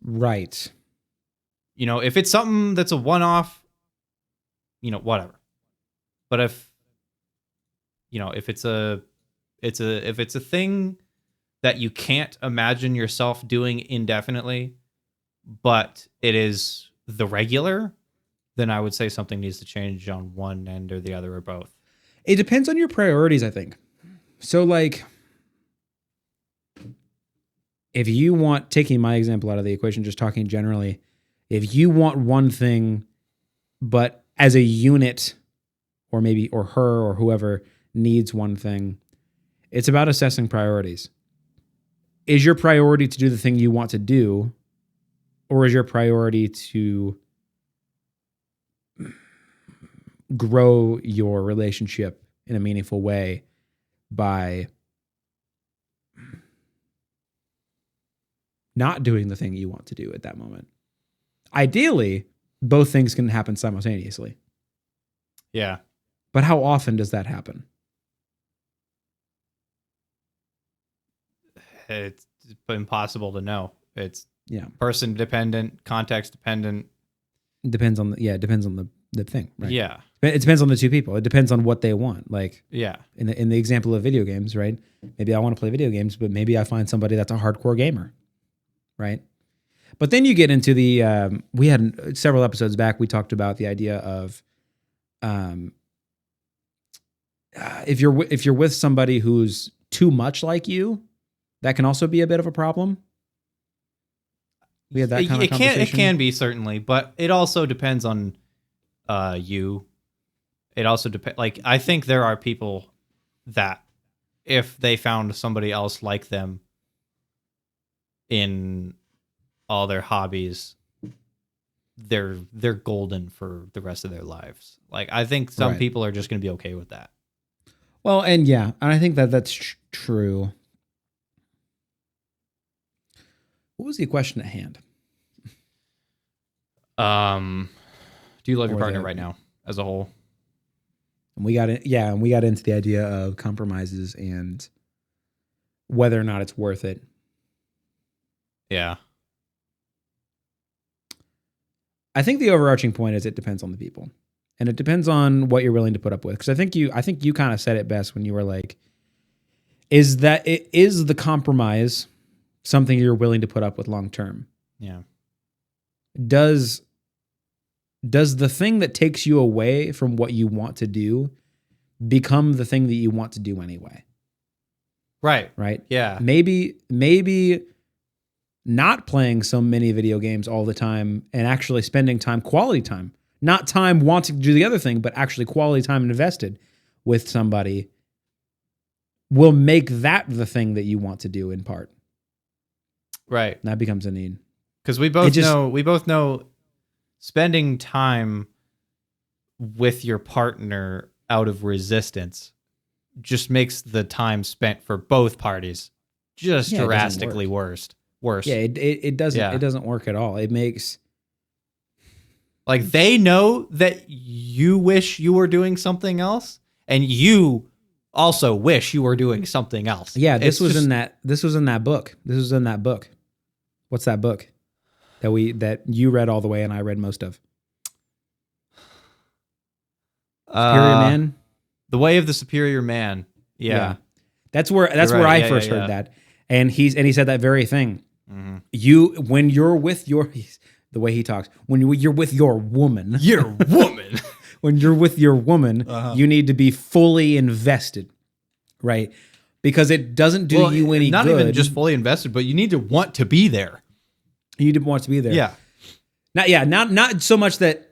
Right. You know, if it's something that's a one-off, you know, whatever. But if it's a thing that you can't imagine yourself doing indefinitely, but it is the regular, then I would say something needs to change on one end or the other or both. It depends on your priorities, I think. So like, if you want, taking my example out of the equation, just talking generally, if you want one thing, but as a unit, or her or whoever needs one thing, it's about assessing priorities. Is your priority to do the thing you want to do, or is your priority to grow your relationship in a meaningful way by not doing the thing you want to do at that moment? Ideally, both things can happen simultaneously. Yeah. But how often does that happen? It's impossible to know. It's Yeah. person dependent, context dependent. It depends on the thing, right? Yeah. It depends on the two people. It depends on what they want. Like, Yeah. in the example of video games, right? Maybe I want to play video games, but maybe I find somebody that's a hardcore gamer, right? But then you get into the we had several episodes back, we talked about the idea of if you're with somebody who's too much like you, that can also be a bit of a problem. We had that kind of conversation. It can be, certainly, but it also depends on you. It also depends. Like, I think there are people that if they found somebody else like them in all their hobbies, they're golden for the rest of their lives. Like, I think some people are just going to be okay with that. Well, and yeah, and I think that's true. What was the question at hand? Do you love your partner right now as a whole? And we got into the idea of compromises and whether or not it's worth it. Yeah. I think the overarching point is it depends on the people. And it depends on what you're willing to put up with. Because I think you kind of said it best when you were like, is the compromise something you're willing to put up with long term? Yeah. Does the thing that takes you away from what you want to do become the thing that you want to do anyway? Right. Right? Yeah. Maybe not playing so many video games all the time and actually spending time, quality time, not time wanting to do the other thing, but actually quality time invested with somebody will make that the thing that you want to do in part. Right. And that becomes a need. Because we both know spending time with your partner out of resistance just makes the time spent for both parties just drastically worse. Yeah, it doesn't work at all. It makes, like, they know that you wish you were doing something else, and you also wish you were doing something else. Yeah, this was in that book. What's that book that you read all the way and I read most of? Superior Man? The Way of the Superior Man. Yeah. That's where I first heard that. And he said that very thing. Mm-hmm. When you're with the way he talks, when you're with your woman. Your woman. When you're with your woman, you need to be fully invested, right? Because it doesn't do you any good. Not even just fully invested, but you need to want to be there. You need to want to be there. Yeah. Not so much that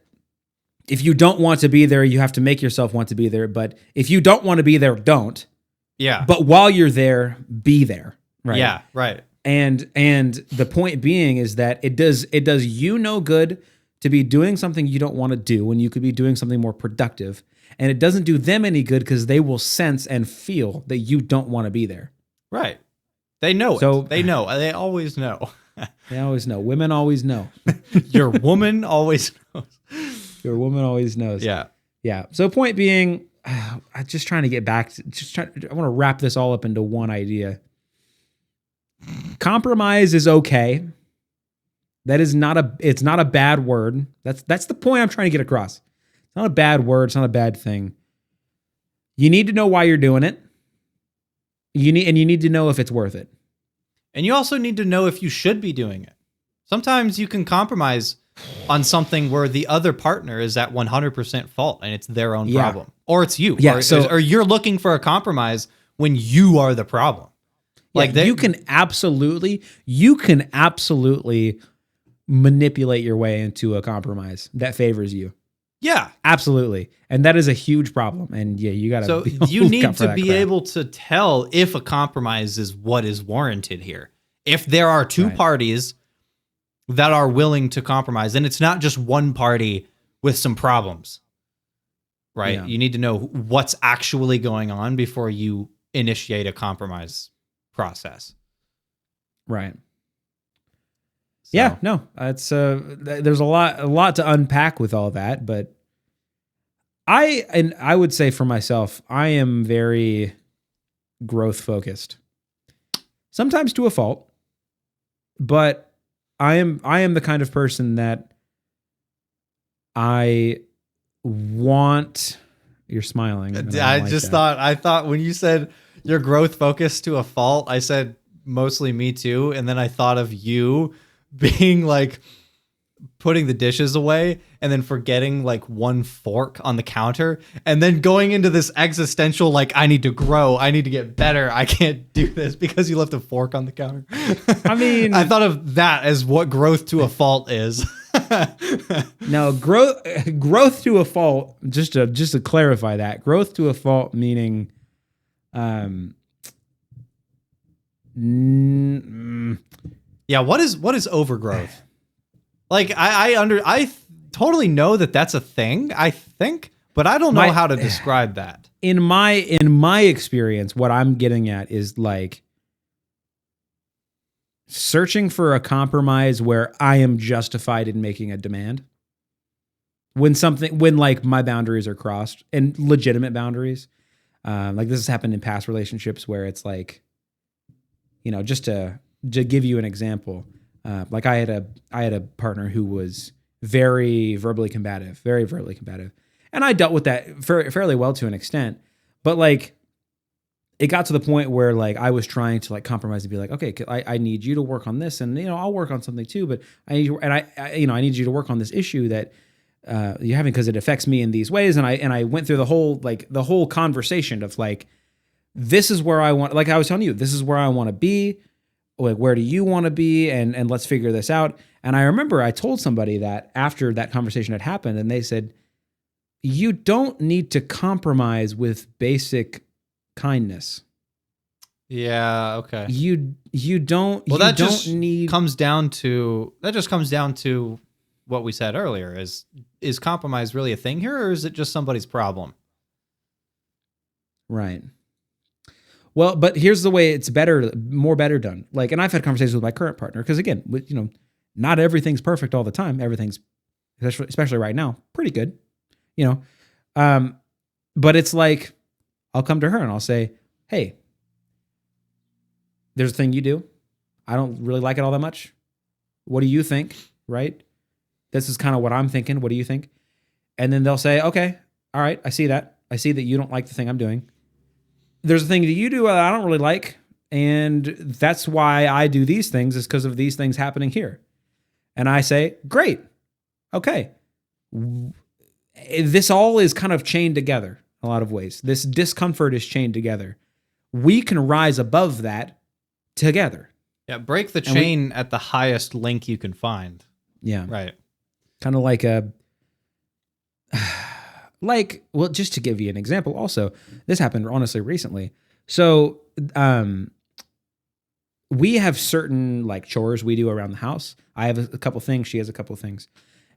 if you don't want to be there, you have to make yourself want to be there. But if you don't want to be there, don't. Yeah. But while you're there, be there. Right. Yeah. Right. And the point being is that it does you no good to be doing something you don't want to do when you could be doing something more productive. And it doesn't do them any good because they will sense and feel that you don't want to be there. Right. They know So- it. They know. They always know. They always know. Women always know. Your woman always knows. Your woman always knows. Yeah. Yeah. So point being, I'm just trying to get back to I want to wrap this all up into one idea. Compromise is okay. That is it's not a bad word. That's the point I'm trying to get across. It's not a bad word. It's not a bad thing. You need to know why you're doing it. You need to know if it's worth it. And you also need to know if you should be doing it. Sometimes you can compromise on something where the other partner is at 100% fault and it's their own problem. Or it's you. Yeah, or you're looking for a compromise when you are the problem. Like you can absolutely manipulate your way into a compromise that favors you. Yeah. Absolutely. And that is a huge problem. And yeah, you got to So you need to be able to tell if a compromise is what is warranted here. If there are two parties that are willing to compromise, and it's not just one party with some problems, right? Yeah. You need to know what's actually going on before you initiate a compromise process. Right. So, Yeah, no, it's there's a lot to unpack with all that, but I would say for myself, I am very growth focused. Sometimes to a fault, but I am the kind of person that I want. You're smiling. I thought when you said you're growth focused to a fault, I said mostly me too, and then I thought of you being like putting the dishes away and then forgetting like one fork on the counter and then going into this existential, like, I need to grow, I need to get better, I can't do this because you left a fork on the counter. I mean, I thought of that as what growth to a fault is. No, growth to a fault, just to clarify that, growth to a fault meaning yeah, what is overgrowth? Like I totally know that that's a thing, I think, but I don't know how to describe that. In my experience, what I'm getting at is like searching for a compromise where I am justified in making a demand. When like my boundaries are crossed, and legitimate boundaries, like this has happened in past relationships where it's like, you know, just to give you an example, like I had a partner who was very verbally combative, and I dealt with that fairly well to an extent, but like it got to the point where like I was trying to like compromise and be like, okay, I need you to work on this, and you know I'll work on something too, but I need you, and I need you to work on this issue that you're having because it affects me in these ways, and I went through the whole conversation of like, this is where I want, like I was telling you, this is where I want to be. Like, where do you want to be? And let's figure this out. And I remember I told somebody that after that conversation had happened, and they said, you don't need to compromise with basic kindness. Yeah, okay. You don't. Well, you that don't just need. comes down to what we said earlier. Is compromise really a thing here, or is it just somebody's problem? Right. Well, but here's the way it's more better done. Like, and I've had conversations with my current partner because again, you know, not everything's perfect all the time. Everything's, especially right now, pretty good, you know. But it's like, I'll come to her and I'll say, hey, there's a thing you do. I don't really like it all that much. What do you think? Right? This is kind of what I'm thinking. What do you think? And then they'll say, okay, all right, I see that. I see that you don't like the thing I'm doing. There's a thing that you do that I don't really like, and that's why I do these things, is because of these things happening here. And I say, great, okay. This all is kind of chained together in a lot of ways. This discomfort is chained together. We can rise above that together. Yeah, break the chain at the highest link you can find. Yeah. Right. Kind of like well, just to give you an example, also, this happened honestly recently. So, we have certain like chores we do around the house. I have a couple things. She has a couple things.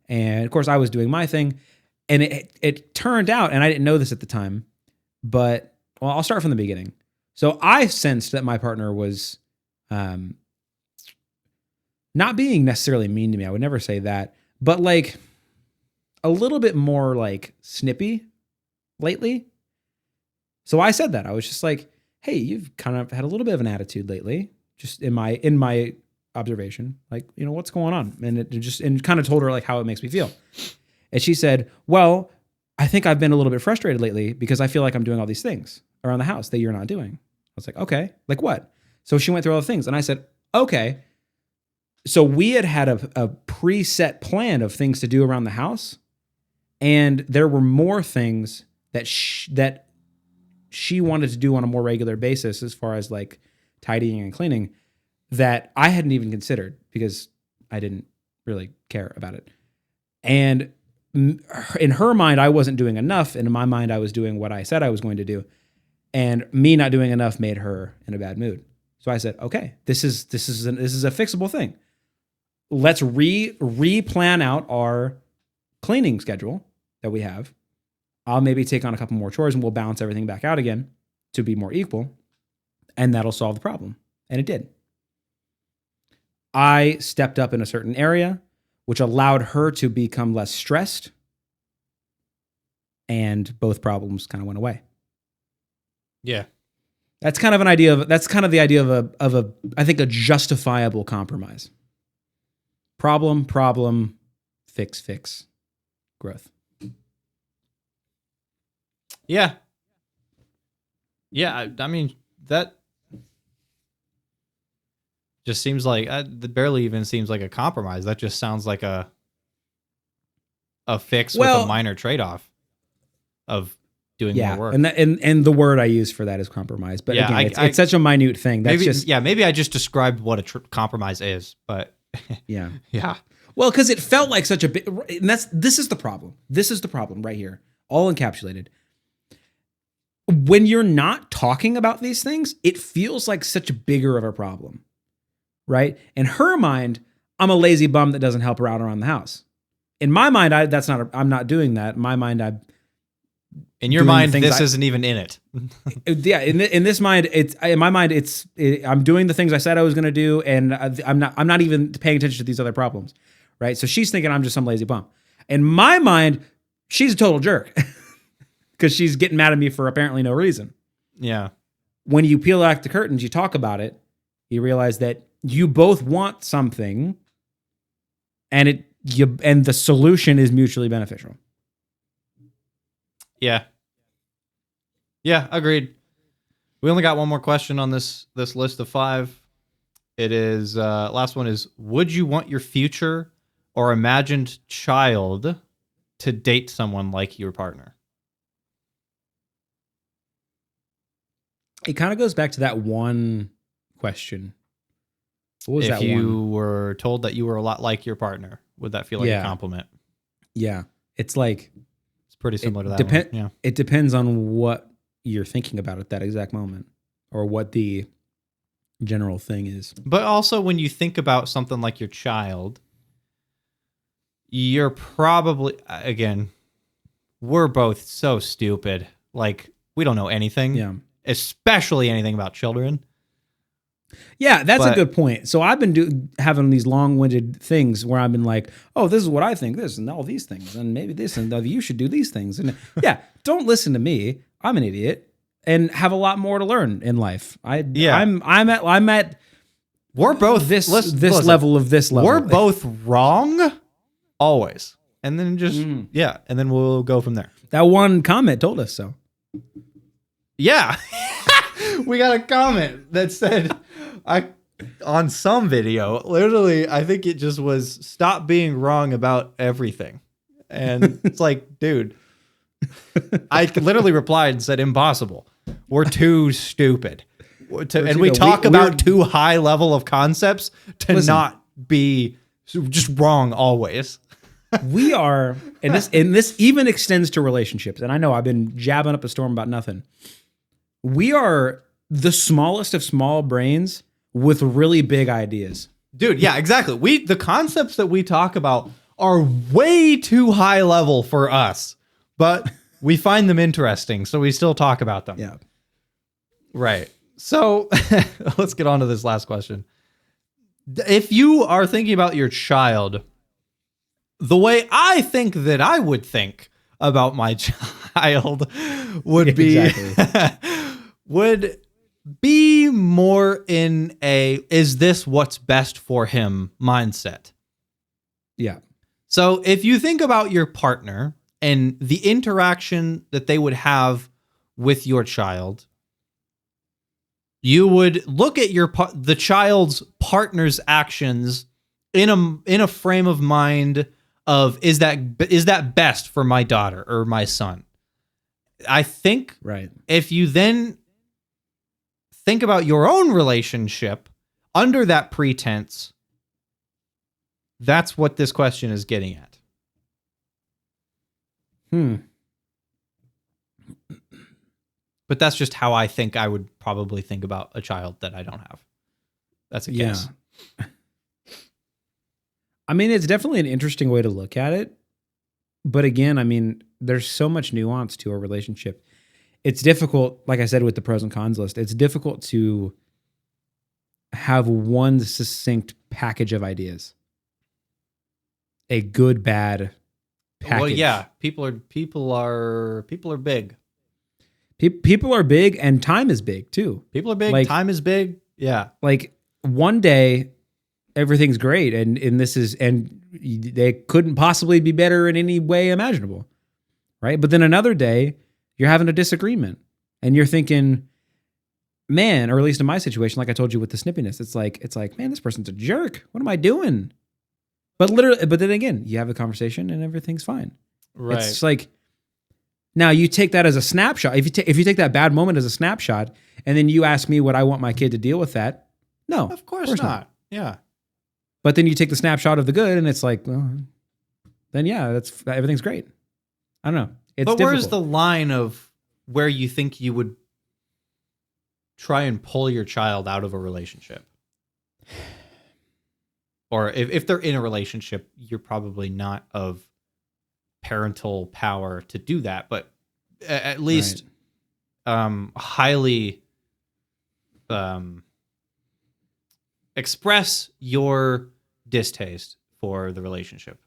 And of course, I was doing my thing. And it turned out, and I didn't know this at the time, but well, I'll start from the beginning. So I sensed that my partner was not being necessarily mean to me. I would never say that, but like a little bit more like snippy lately. So I said that. I was just like, hey, you've kind of had a little bit of an attitude lately, just in my observation, like, you know, what's going on? And it just, and kind of told her like how it makes me feel. And she said, well, I think I've been a little bit frustrated lately because I feel like I'm doing all these things around the house that you're not doing. I was like, okay, like what? So she went through all the things and I said, okay. So we had a preset plan of things to do around the house. And there were more things that she wanted to do on a more regular basis as far as like tidying and cleaning that I hadn't even considered because I didn't really care about it. And in her mind, I wasn't doing enough. And in my mind, I was doing what I said I was going to do. And me not doing enough made her in a bad mood. So I said, okay, this is a fixable thing. Let's re-plan out our cleaning schedule that we have. I'll maybe take on a couple more chores and we'll balance everything back out again to be more equal. And that'll solve the problem. And it did. I stepped up in a certain area, which allowed her to become less stressed. And both problems kind of went away. Yeah. That's kind of the idea of a I think a justifiable compromise. Problem, fix, growth. Yeah. Yeah, I mean, that just seems like that barely even seems like a compromise. That just sounds like a fix with a minor trade-off of doing more work. And the word I use for that is compromise. But yeah, again, it's such a minute thing. That's maybe I just described what a compromise is, but yeah. Yeah. Well, because it felt like such a big, and this is the problem. This is the problem right here, all encapsulated. When you're not talking about these things, it feels like such a bigger of a problem, right? In her mind, I'm a lazy bum that doesn't help her out around the house. In my mind, I'm not doing that. In my mind, in your mind, this isn't even in it. Yeah, in this mind, in my mind, I'm doing the things I said I was going to do, and I'm not even paying attention to these other problems, right? So she's thinking I'm just some lazy bum. In my mind, she's a total jerk because she's getting mad at me for apparently no reason. Yeah. When you peel back the curtains, you talk about it, you realize that you both want something, and the solution is mutually beneficial. Yeah. Yeah, agreed. We only got one more question on this list of 5. It is last one is, would you want your future or imagined child to date someone like your partner? It kind of goes back to that one question. What was that one? If you were told that you were a lot like your partner, would that feel like a compliment? Yeah. It's like, it's pretty similar to that one. Yeah. It depends on what you're thinking about at that exact moment or what the general thing is. But also when you think about something like your child, you're probably, again, we're both so stupid. Like, we don't know anything. Yeah. Especially anything about children. Yeah, that's a good point. So I've been having these long-winded things where I've been like, oh, this is what I think, this and all these things, and maybe this, and you should do these things. And yeah, don't listen to me. I'm an idiot and have a lot more to learn in life. I'm at we're both this level of this level. We're both wrong always. And then just and then we'll go from there. That one comment told us so. Yeah. We got a comment that said on some video, literally, I think it just was stop being wrong about everything. And it's like, dude, I literally replied and said impossible. We're too stupid. And we talk about too high level of concepts to not be just wrong always. We are, and this even extends to relationships. And I know I've been jabbing up a storm about nothing. We are the smallest of small brains with really big ideas. Dude, yeah, exactly. The concepts that we talk about are way too high level for us, but we find them interesting, so we still talk about them. Yeah. Right. So let's get on to this last question. If you are thinking about your child, the way I think that I would think about my child would be would be more in a is this what's best for him mindset. Yeah. So if you think about your partner and the interaction that they would have with your child, you would look at the child's partner's actions in a frame of mind of is that best for my daughter or my son? I think if you then think about your own relationship under that pretense, that's what this question is getting at. But that's just how I think I would probably think about a child that I don't have. That's a guess. I mean, it's definitely an interesting way to look at it. But again, I mean, there's so much nuance to a relationship. It's difficult, like I said, with the pros and cons list, it's difficult to have one succinct package of ideas. A good, bad package. Well, yeah, people are big. People are big, and time is big too. People are big. Time is big. Yeah. Like one day, everything's great, and they couldn't possibly be better in any way imaginable, right? But then another day, you're having a disagreement, and you're thinking, man, or at least in my situation, like I told you with the snippiness, it's like, man, this person's a jerk. What am I doing? But then again, you have a conversation and everything's fine. Right. It's like, now you take that as a snapshot. If you take that bad moment as a snapshot, and then you ask me would I want my kid to deal with that? No, of course not. Yeah. But then you take the snapshot of the good, and it's like, well, then yeah, everything's great. I don't know. But where's the line of where you think you would try and pull your child out of a relationship? Or if they're in a relationship, you're probably not of parental power to do that, but at least highly express your distaste for the relationship.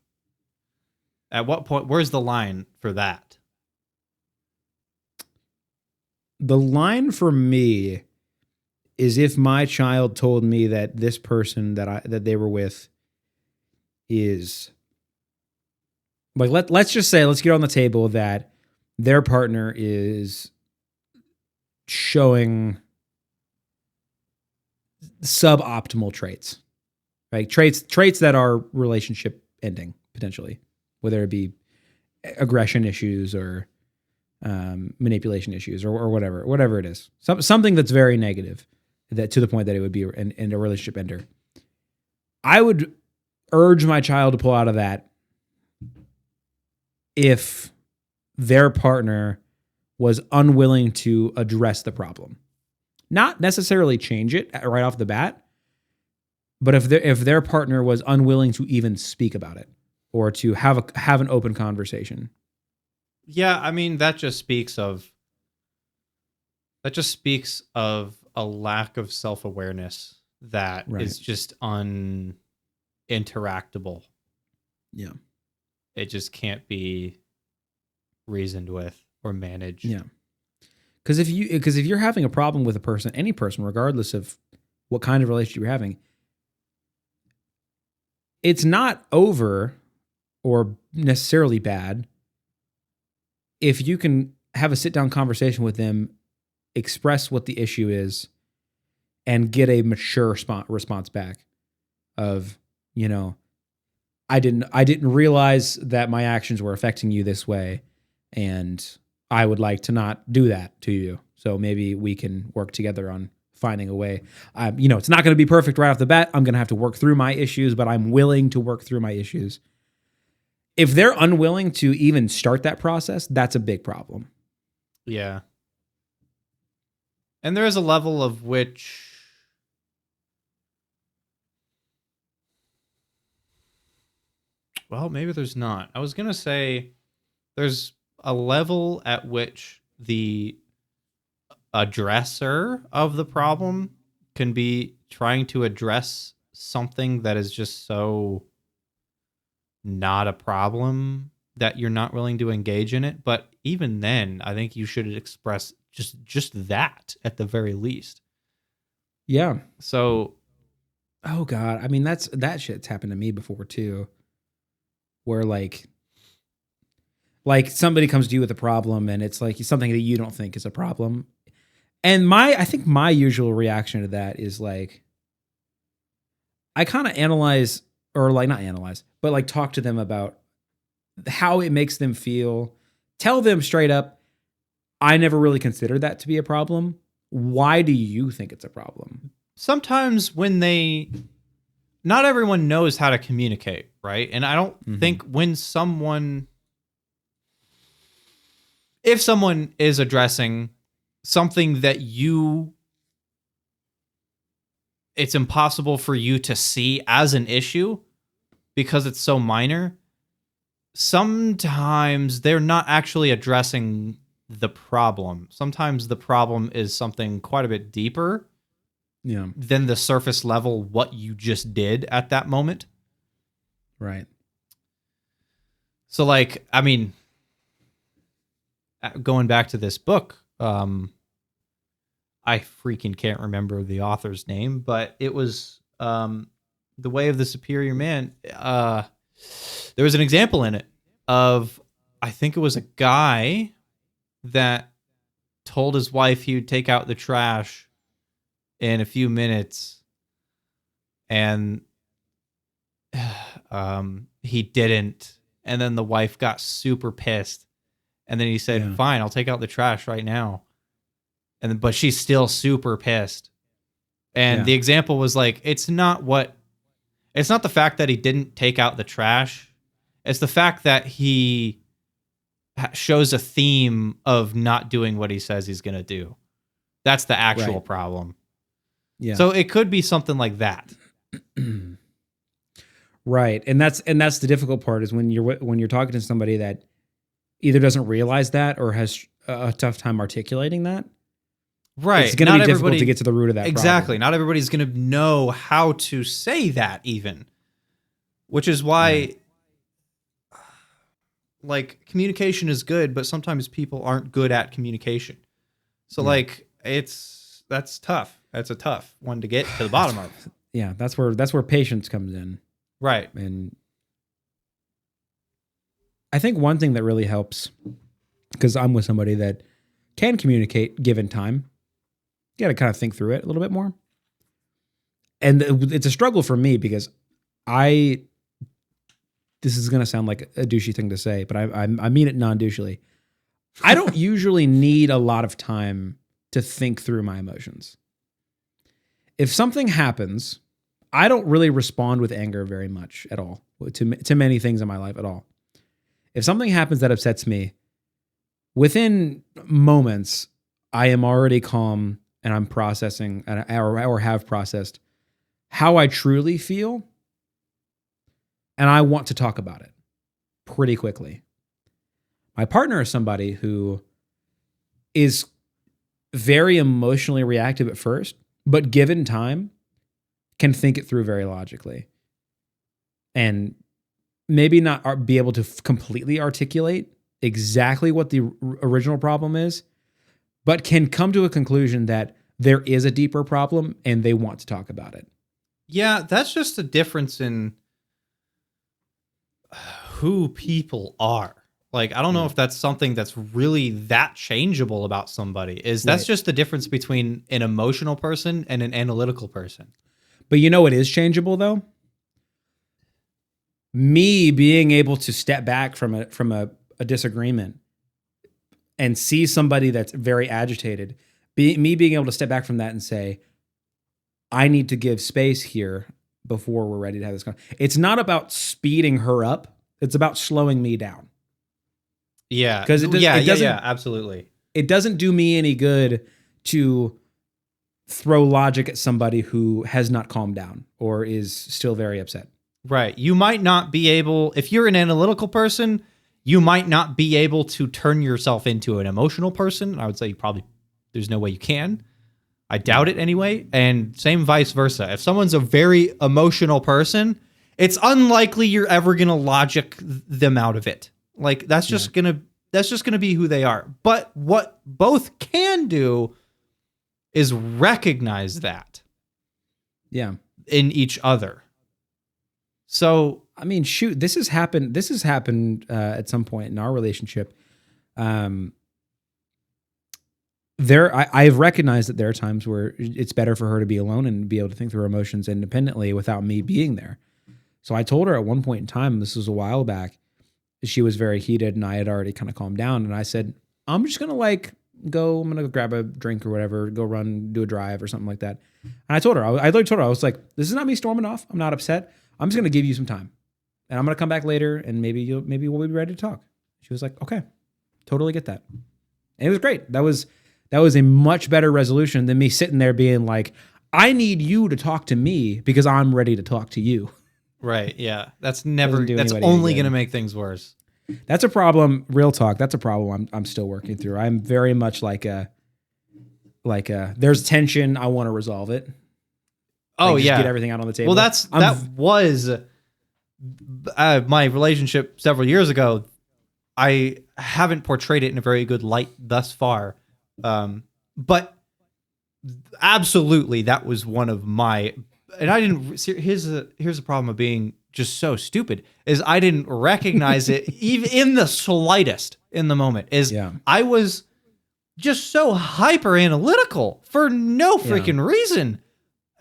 At what point, where's the line for that? The line for me is if my child told me that this person that they were with is like, let's just say, let's get on the table that their partner is showing suboptimal traits, right? Traits that are relationship ending potentially, whether it be aggression issues or manipulation issues or whatever it is. Something that's very negative, that to the point that it would be a relationship ender. I would urge my child to pull out of that if their partner was unwilling to address the problem. Not necessarily change it right off the bat, but if their partner was unwilling to even speak about it or to have an open conversation. Yeah, I mean, that just speaks of a lack of self-awareness that is just uninteractable. Yeah. It just can't be reasoned with or managed. Yeah. Because if you're having a problem with a person, any person, regardless of what kind of relationship you're having, it's not over or necessarily bad if you can have a sit-down conversation with them, express what the issue is, and get a mature response back of, I didn't realize that my actions were affecting you this way, and I would like to not do that to you. So maybe we can work together on finding a way. It's not going to be perfect right off the bat. I'm going to have to work through my issues, but I'm willing to work through my issues. If they're unwilling to even start that process, that's a big problem. Yeah. And there is a level of which well, maybe there's not. I was going to say there's a level at which the addresser of the problem can be trying to address something that is just so not a problem that you're not willing to engage in it. But even then, I think you should express just that at the very least. Yeah. So, Oh God. I mean, that shit's happened to me before too. Where like somebody comes to you with a problem and it's like something that you don't think is a problem. And I think my usual reaction to that is like, I kind of analyze, or like not analyze, but like talk to them about how it makes them feel. Tell them straight up, I never really considered that to be a problem. Why do you think it's a problem? sometimes not everyone knows how to communicate, right? And I don't think if someone is addressing something that it's impossible for you to see as an issue because it's so minor, sometimes they're not actually addressing the problem. Sometimes the problem is something quite a bit deeper than the surface level what you just did at that moment. Right. So like, I mean, going back to this book, I freaking can't remember the author's name, but it was The Way of the Superior Man. There was an example in it of, I think it was a guy that told his wife he would take out the trash in a few minutes, and he didn't. And then the wife got super pissed. And then he said, fine, I'll take out the trash right now. But she's still super pissed. And the example was like, it's not the fact that he didn't take out the trash. It's the fact that he shows a theme of not doing what he says he's going to do. That's the actual problem. Yeah. So it could be something like that. Right. And that's the difficult part is when you're talking to somebody that either doesn't realize that or has a tough time articulating that. Right. It's going to be difficult to get to the root of that exactly. problem. Not everybody's going to know how to say that even. Which is why like communication is good, but sometimes people aren't good at communication. So like that's tough. That's a tough one to get to the bottom of. Yeah, that's where patience comes in. Right. And I think one thing that really helps, because I'm with somebody that can communicate given time, you got to kind of think through it a little bit more. And it's a struggle for me because this is going to sound like a douchey thing to say, but I mean it non-douchely. I don't usually need a lot of time to think through my emotions. If something happens, I don't really respond with anger very much at all to many things in my life at all. If something happens that upsets me, within moments, I am already calm and I'm processing or have processed how I truly feel. And I want to talk about it pretty quickly. My partner is somebody who is very emotionally reactive at first, but given time, can think it through very logically. And maybe not be able to completely articulate exactly what the original problem is, but can come to a conclusion that there is a deeper problem and they want to talk about it. Yeah, that's just a difference in who people are. Like, I don't know if that's something that's really that changeable about somebody. That's just the difference between an emotional person and an analytical person. But you know what is changeable though? Me being able to step back from a disagreement and see somebody that's very agitated, me being able to step back from that and say, I need to give space here before we're ready to have this conversation. It's not about speeding her up. It's about slowing me down. Yeah. Because it doesn't, absolutely. It doesn't do me any good to throw logic at somebody who has not calmed down or is still very upset. Right. You might not be able, if you're an analytical person, you might not be able to turn yourself into an emotional person. I would say there's no way you can. I doubt it anyway. And same vice versa. If someone's a very emotional person, it's unlikely you're ever going to logic them out of it. Like that's just going to be who they are. But what both can do is recognize that. Yeah. In each other. So, I mean, shoot, this has happened at some point in our relationship. I've recognized that there are times where it's better for her to be alone and be able to think through her emotions independently without me being there. So I told her at one point in time, this was a while back, she was very heated and I had already kind of calmed down. And I said, I'm just going to I'm going to grab a drink or whatever, go run, do a drive or something like that. And I told her, I was like, this is not me storming off. I'm not upset. I'm just going to give you some time and I'm going to come back later and maybe we'll be ready to talk. She was like, okay, totally get that. And it was great. That was a much better resolution than me sitting there being like, I need you to talk to me because I'm ready to talk to you. Right. Yeah. That's only going to make things worse. That's a problem. Real talk. That's a problem I'm still working through. I'm very much like there's tension. I want to resolve it. Oh, just get everything out on the table. Well, that was my relationship several years ago. I haven't portrayed it in a very good light thus far. But absolutely, that was one of my, and I didn't, here's the problem of being just so stupid, is I didn't recognize it even in the slightest in the moment. I was just so hyper analytical for no freaking reason.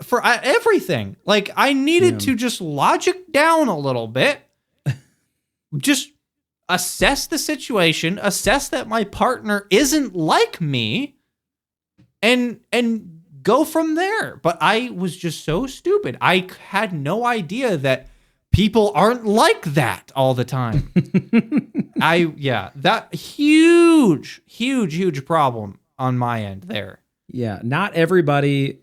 For everything. Like I needed to just logic down a little bit, just assess the situation, assess that my partner isn't like me and go from there. But I was just so stupid. I had no idea that people aren't like that all the time. That huge problem on my end there. Yeah. Not everybody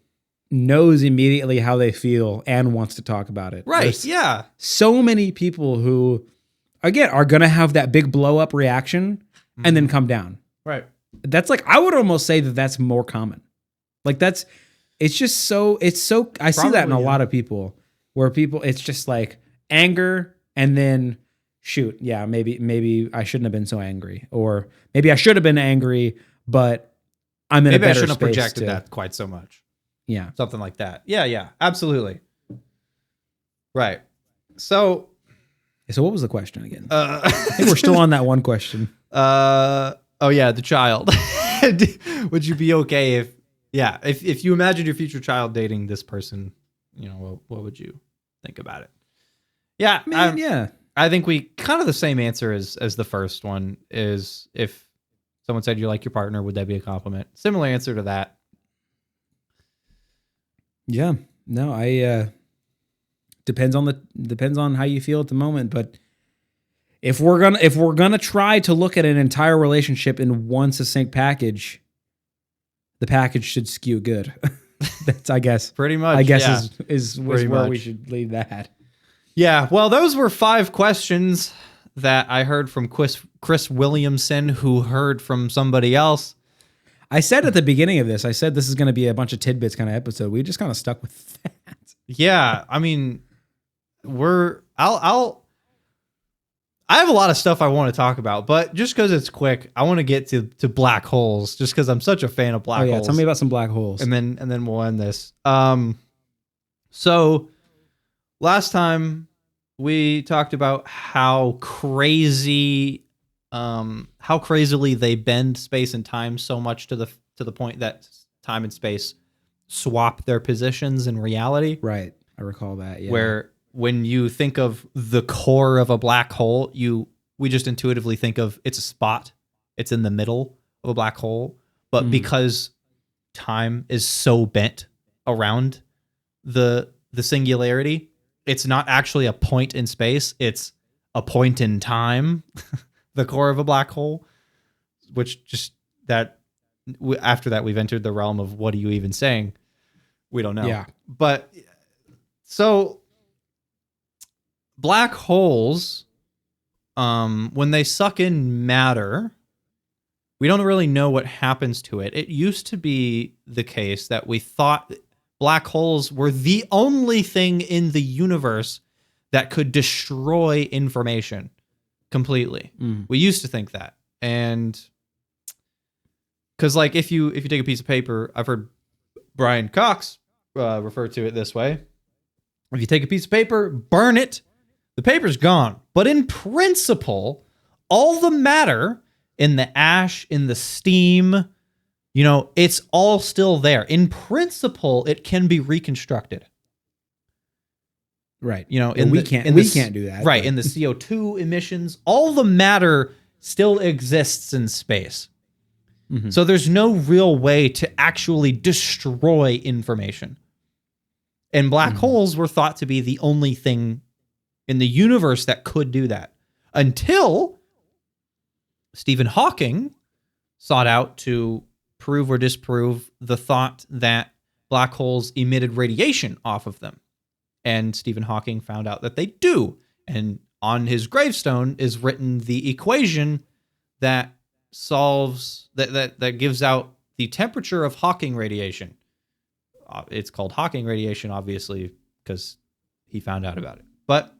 knows immediately how they feel and wants to talk about it. Right. There's so many people who, again, are going to have that big blow up reaction and then come down. Right. That's I would almost say that that's more common. I see that in a lot of people where it's just like anger and then shoot. Yeah. Maybe I shouldn't have been so angry, or maybe I should have been angry, but I'm in a better space. Maybe I shouldn't have projected that quite so much. Yeah. Something like that. Yeah, absolutely. Right. So what was the question again? I think we're still on that one question. The child. Would you be okay if you imagined your future child dating this person, what would you think about it? Yeah. I think we kind of the same answer as the first one is, if someone said you like your partner, would that be a compliment? Similar answer to that. Yeah, no, depends on how you feel at the moment. But if we're gonna try to look at an entire relationship in one succinct package, the package should skew good. That's, I guess, pretty much. I guess is where we should leave that. Yeah. Well, those were 5 questions that I heard from Chris Williamson, who heard from somebody else. I said at the beginning of this, this is going to be a bunch of tidbits kind of episode. We just kind of stuck with that. Yeah, I mean, I have a lot of stuff I want to talk about, but just because it's quick, I want to get to black holes, just because I'm such a fan of black holes. Tell me about some black holes, and then we'll end this. So last time we talked about how crazily they bend space and time so much to the point that time and space swap their positions in reality. Right. I recall that. Yeah. Where when you think of the core of a black hole, we just intuitively think of it's a spot. It's in the middle of a black hole. But because time is so bent around the singularity, it's not actually a point in space. It's a point in time. The core of a black hole, which just after that we've entered the realm of what are you even saying? We don't know. Yeah. But so black holes, when they suck in matter, we don't really know what happens to it. It used to be the case that we thought black holes were the only thing in the universe that could destroy information completely. We used to think that. And because like if you take a piece of paper, I've heard Brian Cox refer to it this way. If you take a piece of paper, burn it, the paper's gone. But in principle, all the matter in the ash, in the steam, it's all still there. In principle, it can be reconstructed. Right. We can't do that. Right. But in the CO2 emissions, all the matter still exists in space. Mm-hmm. So there's no real way to actually destroy information. And black holes were thought to be the only thing in the universe that could do that until Stephen Hawking sought out to prove or disprove the thought that black holes emitted radiation off of them. And Stephen Hawking found out that they do. And on his gravestone is written the equation that solves, that gives out the temperature of Hawking radiation. It's called Hawking radiation, obviously, because he found out about it. But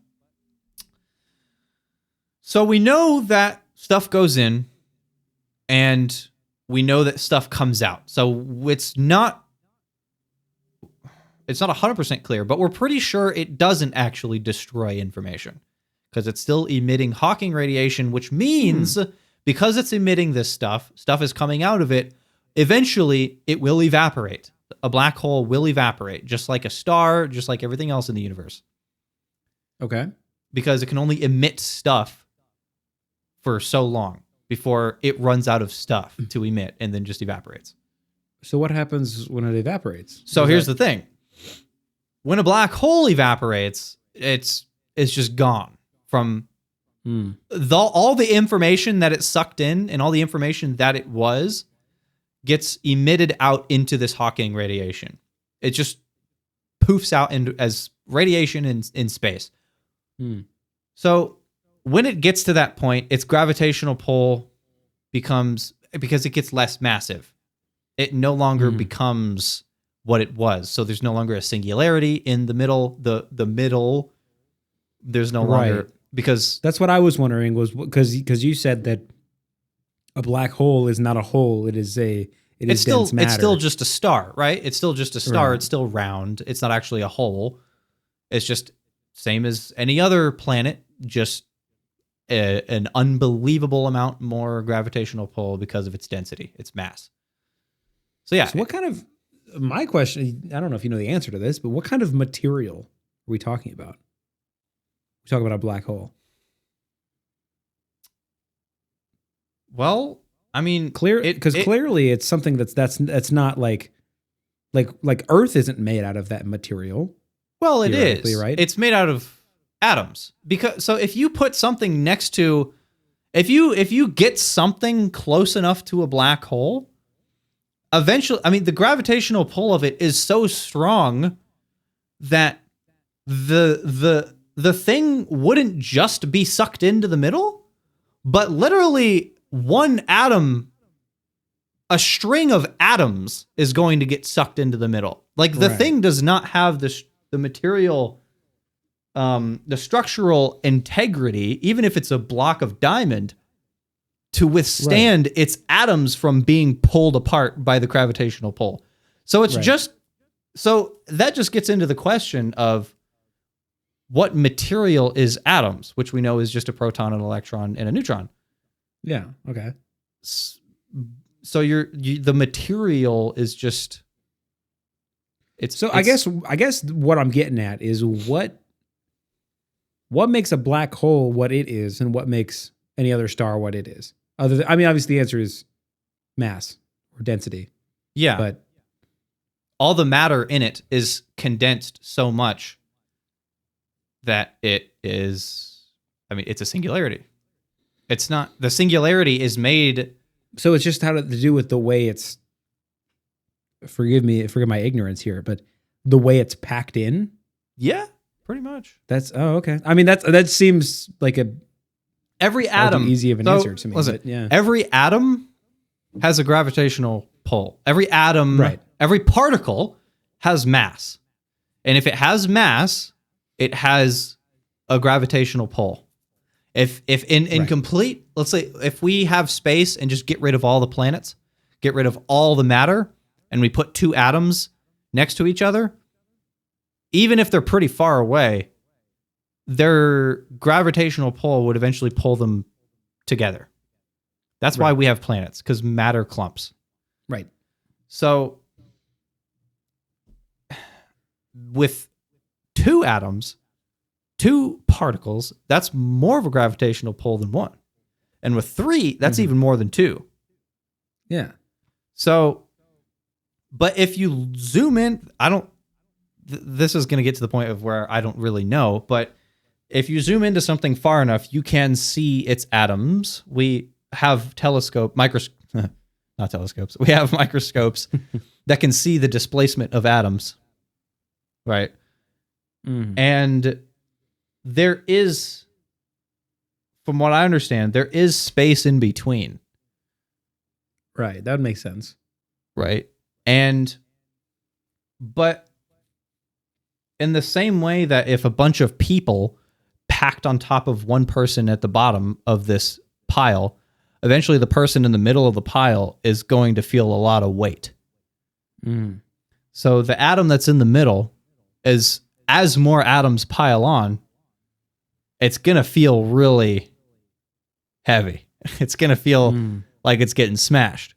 so we know that stuff goes in and we know that stuff comes out. So it's not 100% clear, but we're pretty sure it doesn't actually destroy information because it's still emitting Hawking radiation, which means because it's emitting this stuff is coming out of it, eventually it will evaporate. A black hole will evaporate, just like a star, just like everything else in the universe. Okay. Because it can only emit stuff for so long before it runs out of stuff to emit and then just evaporates. So what happens when it evaporates? So here's the thing. When a black hole evaporates, it's just gone from all the information that it sucked in and all the information that it was gets emitted out into this Hawking radiation. It just poofs out as radiation in space. So when it gets to that point, its gravitational pull becomes, because it gets less massive, it no longer becomes what it was. So there's no longer a singularity in the middle. The middle, there's no longer, because that's what I was wondering, was because you said that a black hole is not a hole. It's still dense matter. It's still just a star, right? It's still just a star. Right. It's still round. It's not actually a hole. It's just same as any other planet, just an unbelievable amount more gravitational pull because of its density, its mass. So yeah. So what kind of, my question, I don't know if you know the answer to this, but what kind of material are we talking about? We're talking about a black hole. Well, I mean, clearly it's something that's not like Earth isn't made out of that material. Well, it is, right? It's made out of atoms. Because so if you put something next to, if you get something close enough to a black hole, eventually, I mean, the gravitational pull of it is so strong that the thing wouldn't just be sucked into the middle, but literally one atom, a string of atoms is going to get sucked into the middle. Like the thing does not have the material, the structural integrity, even if it's a block of diamond, to withstand its atoms from being pulled apart by the gravitational pull. So it's so that just gets into the question of what material is atoms, which we know is just a proton, an electron, and a neutron. Yeah. Okay. So the material is just. I guess what I'm getting at is what makes a black hole what it is, and what makes any other star what it is. Obviously the answer is mass or density. Yeah, but all the matter in it is condensed so much that it is. I mean, it's a singularity. It's not, the singularity is made. So it's just how to do with the way it's, forgive my ignorance here, but the way it's packed in. Yeah, Pretty much. That's okay. I mean, that seems like Every atom. easy of an answer to me. Listen, but yeah. every atom has a gravitational pull. Every atom, Right. every particle has mass. And if it has mass, it has a gravitational pull. If in complete, let's say if we have space and just get rid of all the planets, get rid of all the matter, and we put two atoms next to each other, even if they're pretty far away, their gravitational pull would eventually pull them together. That's why we have planets, because matter clumps. Right. So with two atoms, two particles, that's more of a gravitational pull than one. And with three, that's even more than two. Yeah. So, but if you zoom in, this is going to get to the point of where I don't really know, but if you zoom into something far enough, you can see its atoms. We have not telescopes. We have microscopes that can see the displacement of atoms. Right. And there is, from what I understand, there is space in between. Right. That would make sense. Right. But in the same way that if a bunch of people packed on top of one person at the bottom of this pile, eventually the person in the middle of the pile is going to feel a lot of weight. So the atom that's in the middle is, as more atoms pile on, it's going to feel really heavy. It's going to feel like it's getting smashed.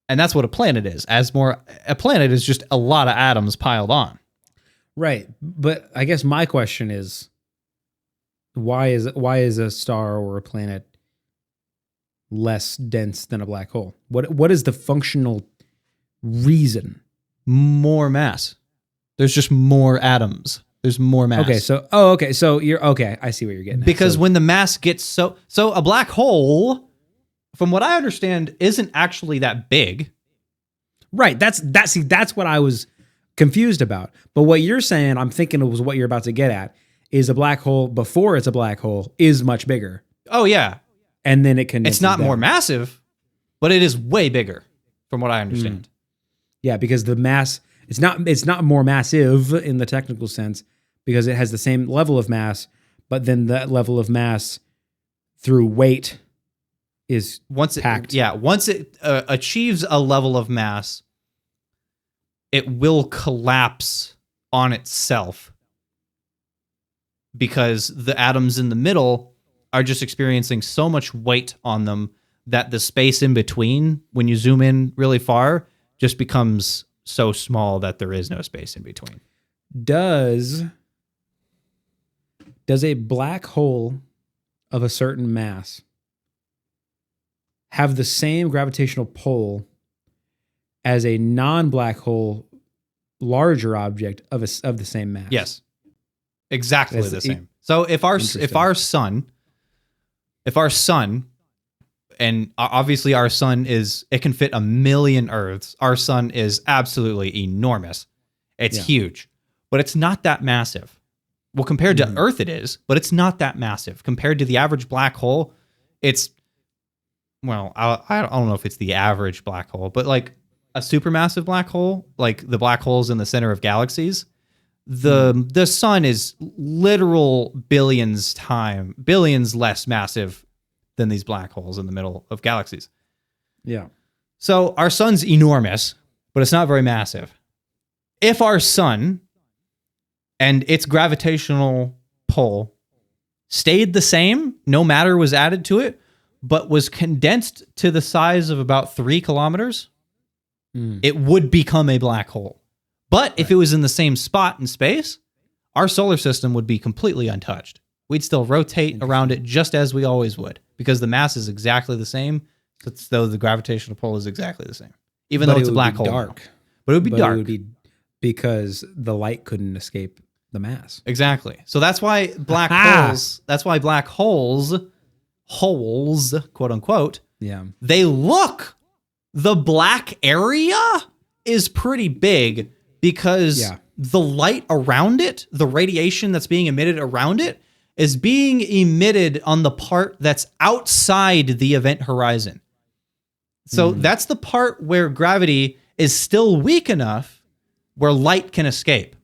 And that's what a planet is. A planet is just a lot of atoms piled on. Right. But I guess my question is, why is a star or a planet less dense than a black hole? What is the functional reason? More mass. There's just more atoms. There's more mass. Okay, so you're okay. I see what you're getting at. Because when the mass gets so a black hole, from what I understand, isn't actually that big. Right. That's what I was confused about. But what you're saying, I'm thinking it was what you're about to get at, is a black hole before it's a black hole is much bigger. Oh yeah. And then it can. It's not more massive, but it is way bigger, from what I understand. Yeah, because the mass, it's not more massive in the technical sense, because it has the same level of mass, but then that level of mass through weight is packed. Once it achieves a level of mass, it will collapse on itself, because the atoms in the middle are just experiencing so much weight on them that the space in between, when you zoom in really far, just becomes so small that there is no space in between. Does a black hole of a certain mass have the same gravitational pull as a non-black hole larger object of the same mass? Yes. Exactly the same. So if our sun, and obviously our sun it can fit 1 million Earths. Our sun is absolutely enormous. It's huge, but it's not that massive. Well, compared to Earth it is, but it's not that massive. Compared to the average black hole, I don't know if it's the average black hole, but like a supermassive black hole, like the black holes in the center of galaxies, the sun is literal billions less massive than these black holes in the middle of galaxies. Yeah. So our sun's enormous, but it's not very massive. If our sun and its gravitational pull stayed the same, no matter was added to it, but was condensed to the size of about 3 kilometers, it would become a black hole. But if it was in the same spot in space, our solar system would be completely untouched. We'd still rotate around it just as we always would, because the mass is exactly the same, though the gravitational pull is exactly the same, even though it's a black hole. Dark. But it would be dark. It would be because the light couldn't escape the mass. Exactly. So that's why black holes, quote unquote, they the black area is pretty big, because the light around it, the radiation that's being emitted around it, is being emitted on the part that's outside the event horizon. So that's the part where gravity is still weak enough where light can escape.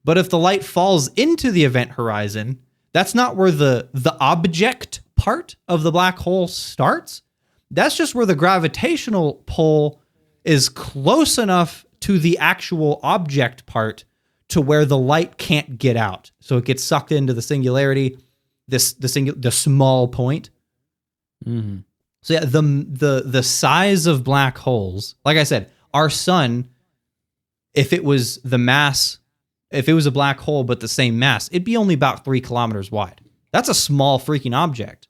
But if the light falls into the event horizon, that's not where the object part of the black hole starts. That's just where the gravitational pull is close enough to the actual object part to where the light can't get out. So it gets sucked into the singularity, the small point. Mm-hmm. So yeah, the size of black holes, like I said, our sun, if it was the mass, if it was a black hole but the same mass, it'd be only about 3 kilometers wide. That's a small freaking object.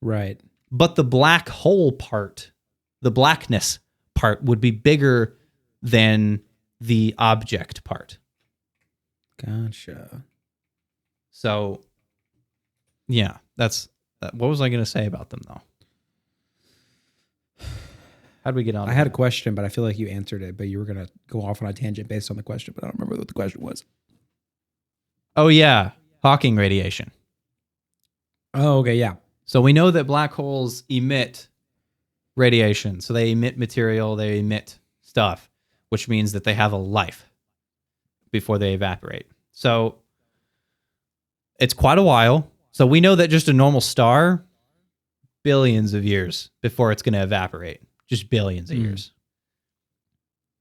Right. But the black hole part, the blackness part, would be bigger than the object part. Gotcha. So, yeah, that's what was I going to say about them, though? How'd we get on? I had a question, but I feel like you answered it, but you were going to go off on a tangent based on the question, but I don't remember what the question was. Oh, yeah. Hawking radiation. Oh, okay, yeah. So we know that black holes emit radiation. So they emit material, they emit stuff, which means that they have a life before they evaporate. So it's quite a while. So we know that just a normal star, billions of years before it's going to evaporate. Just billions of years.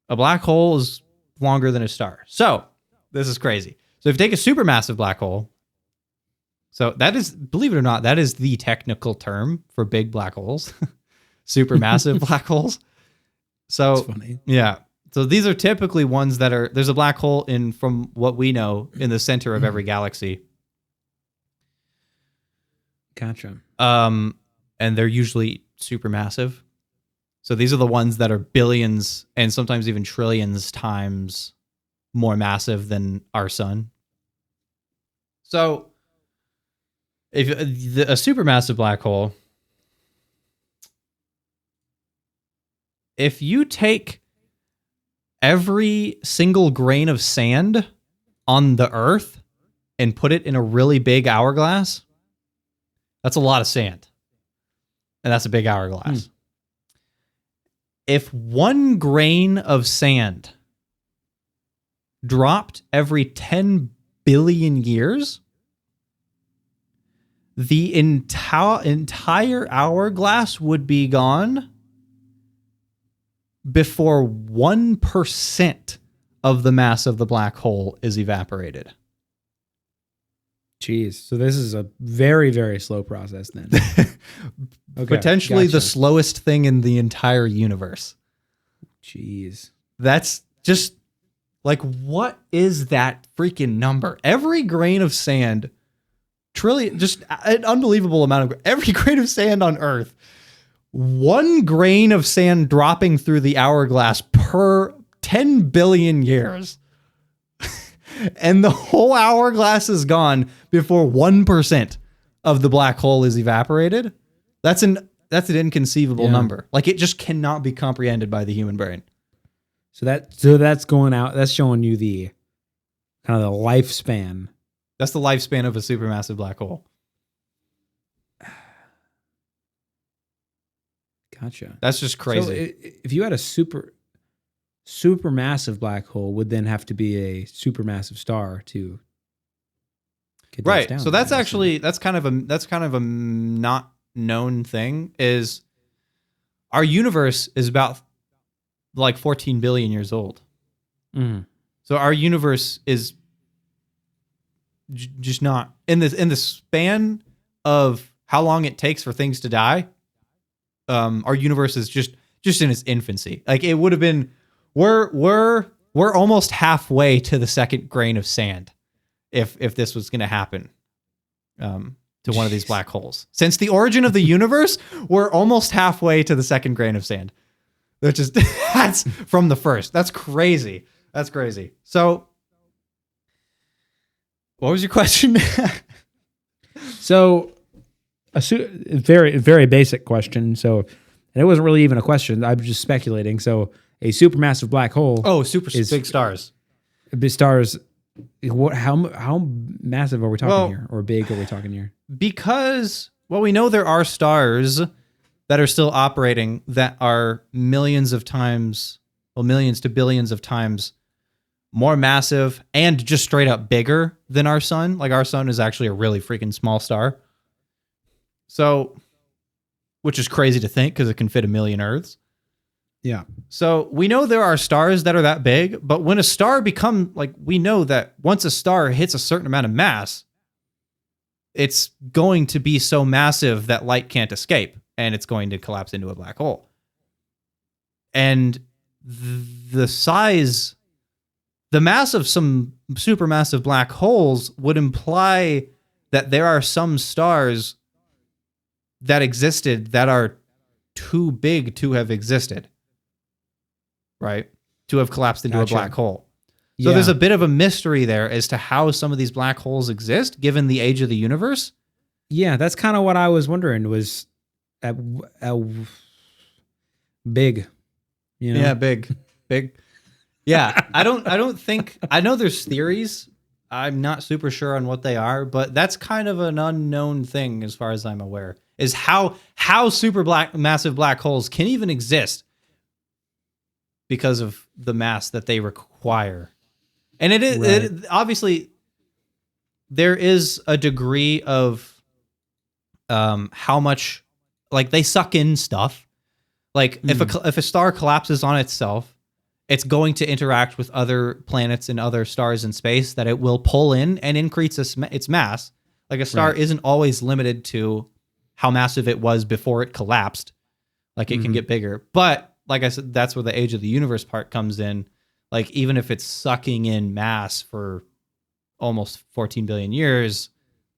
A black hole is longer than a star. So this is crazy. So if you take a supermassive black hole, so that is, believe it or not, that is the technical term for big black holes, supermassive black holes. So That's funny. Yeah. So these are typically ones that are, there's a black hole in, from what we know, in the center of every galaxy. Gotcha. And they're usually supermassive. So these are the ones that are billions and sometimes even trillions times more massive than our sun. So if a supermassive black hole, if you take every single grain of sand on the Earth and put it in a really big hourglass, that's a lot of sand. And that's a big hourglass. If 1 grain of sand dropped every 10 billion years, the entire hourglass would be gone before 1% of the mass of the black hole is evaporated. Jeez. So this is a very, very slow process then. Okay, Potentially gotcha. the slowest thing in the entire universe. Jeez. That's just like, what is that freaking number? Every grain of sand, trillion, just an unbelievable amount of, every grain of sand on Earth, 1 grain of sand dropping through the hourglass per 10 billion years. And the whole hourglass is gone before 1% of the black hole is evaporated. That's an inconceivable number. Like, it just cannot be comprehended by the human brain. So that's going out. That's showing you the kind of the lifespan. That's the lifespan of a supermassive black hole. Gotcha. That's just crazy. So if you had a supermassive black hole, would then have to be a supermassive star to get right. down, So that's actually that's kind of a not known thing. Is our universe is about like 14 billion years old. Mm. So our universe is just not in the span of how long it takes for things to die. Our universe is just in its infancy. Like, it would have been, we're almost halfway to the second grain of sand if this was going to happen to one of these black holes. Since the origin of the universe, we're almost halfway to the second grain of sand. Which is, that's from the first. That's crazy. That's crazy. So, what was your question? So, very, very basic question. So, and it wasn't really even a question. I was just speculating. So, a supermassive black hole. Oh, big stars. stars. What? How massive are we talking here, or big are we talking here? Because, well, we know there are stars that are still operating that are millions of times, well, millions to billions of times more massive and just straight up bigger than our sun. Like our sun is actually a really freaking small star. So, which is crazy to think because it can fit 1 million Earths. Yeah. So we know there are stars that are that big, but when a star we know that once a star hits a certain amount of mass, it's going to be so massive that light can't escape and it's going to collapse into a black hole. And the mass of some supermassive black holes would imply that there are some stars that existed that are too big to have existed, right? To have collapsed into a black hole. So there's a bit of a mystery there as to how some of these black holes exist, given the age of the universe. Yeah, that's kind of what I was wondering. Was big, you know? Yeah, big. Yeah, I don't think, I know there's theories. I'm not super sure on what they are, but that's kind of an unknown thing as far as I'm aware, is how massive black holes can even exist because of the mass that they require. And it obviously there is a degree of how much, like, they suck in stuff. Like if a star collapses on itself, it's going to interact with other planets and other stars in space that it will pull in and increase its mass. Like a star isn't always limited to how massive it was before it collapsed. Like it can get bigger. But like I said, that's where the age of the universe part comes in. Like even if it's sucking in mass for almost 14 billion years,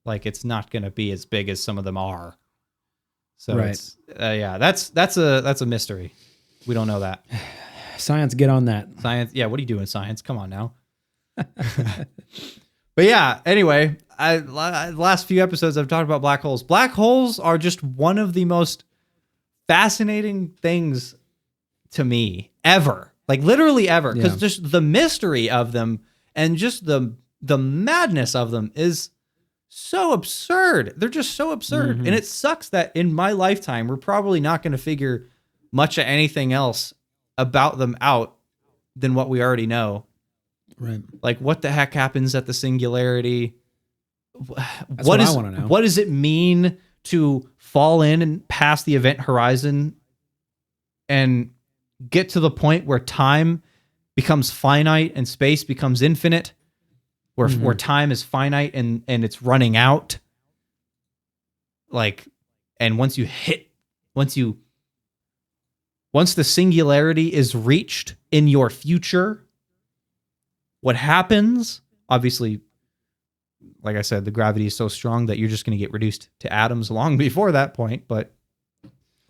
like it's not going to be as big as some of them are. So it's, that's a mystery. We don't know that. Science, get on that. Science. Yeah. What are you doing, science? Come on now. But yeah, anyway, last few episodes I've talked about black holes. Black holes are just one of the most fascinating things to me ever. Like literally ever. Because just the mystery of them and just the madness of them is so absurd. They're just so absurd. And it sucks that in my lifetime, we're probably not going to figure much of anything else about them out than what we already know. Right. Like what the heck happens at the singularity? That's what I want to know. What does it mean to fall in and pass the event horizon and get to the point where time becomes finite and space becomes infinite, where time is finite and it's running out? Like, and once the singularity is reached in your future, what happens? Obviously, like I said, the gravity is so strong that you're just going to get reduced to atoms long before that point. But,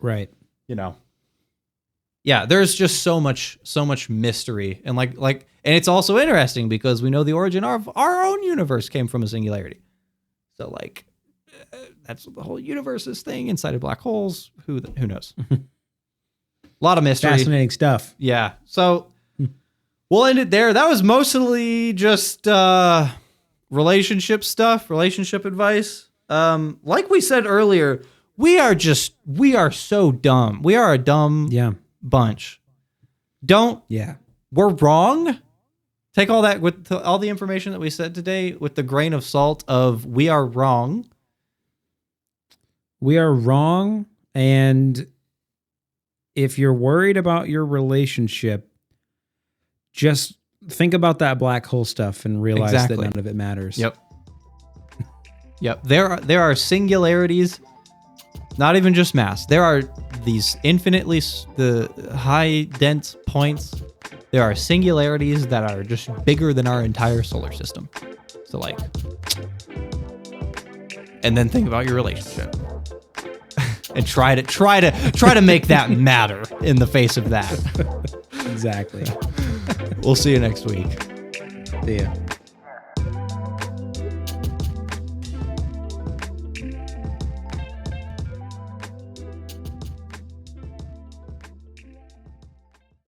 you know, yeah, there's just so much mystery. And and it's also interesting because we know the origin of our own universe came from a singularity. So like, that's what the whole universe is thing inside of black holes. Who knows? A lot of mystery. Fascinating stuff. Yeah. So we'll end it there. That was mostly just relationship stuff, relationship advice. Like we said earlier, we are so dumb. We are a dumb bunch. We're wrong. Take all that with all the information that we said today with the grain of salt of we are wrong. We are wrong. And if you're worried about your relationship, just think about that black hole stuff and realize that none of it matters. Yep. There are singularities, not even just mass. There are these infinitely the high dense points. There are singularities that are just bigger than our entire solar system. So like, and then think about your relationship. And try to make that matter in the face of that. Exactly. We'll see you next week. See ya.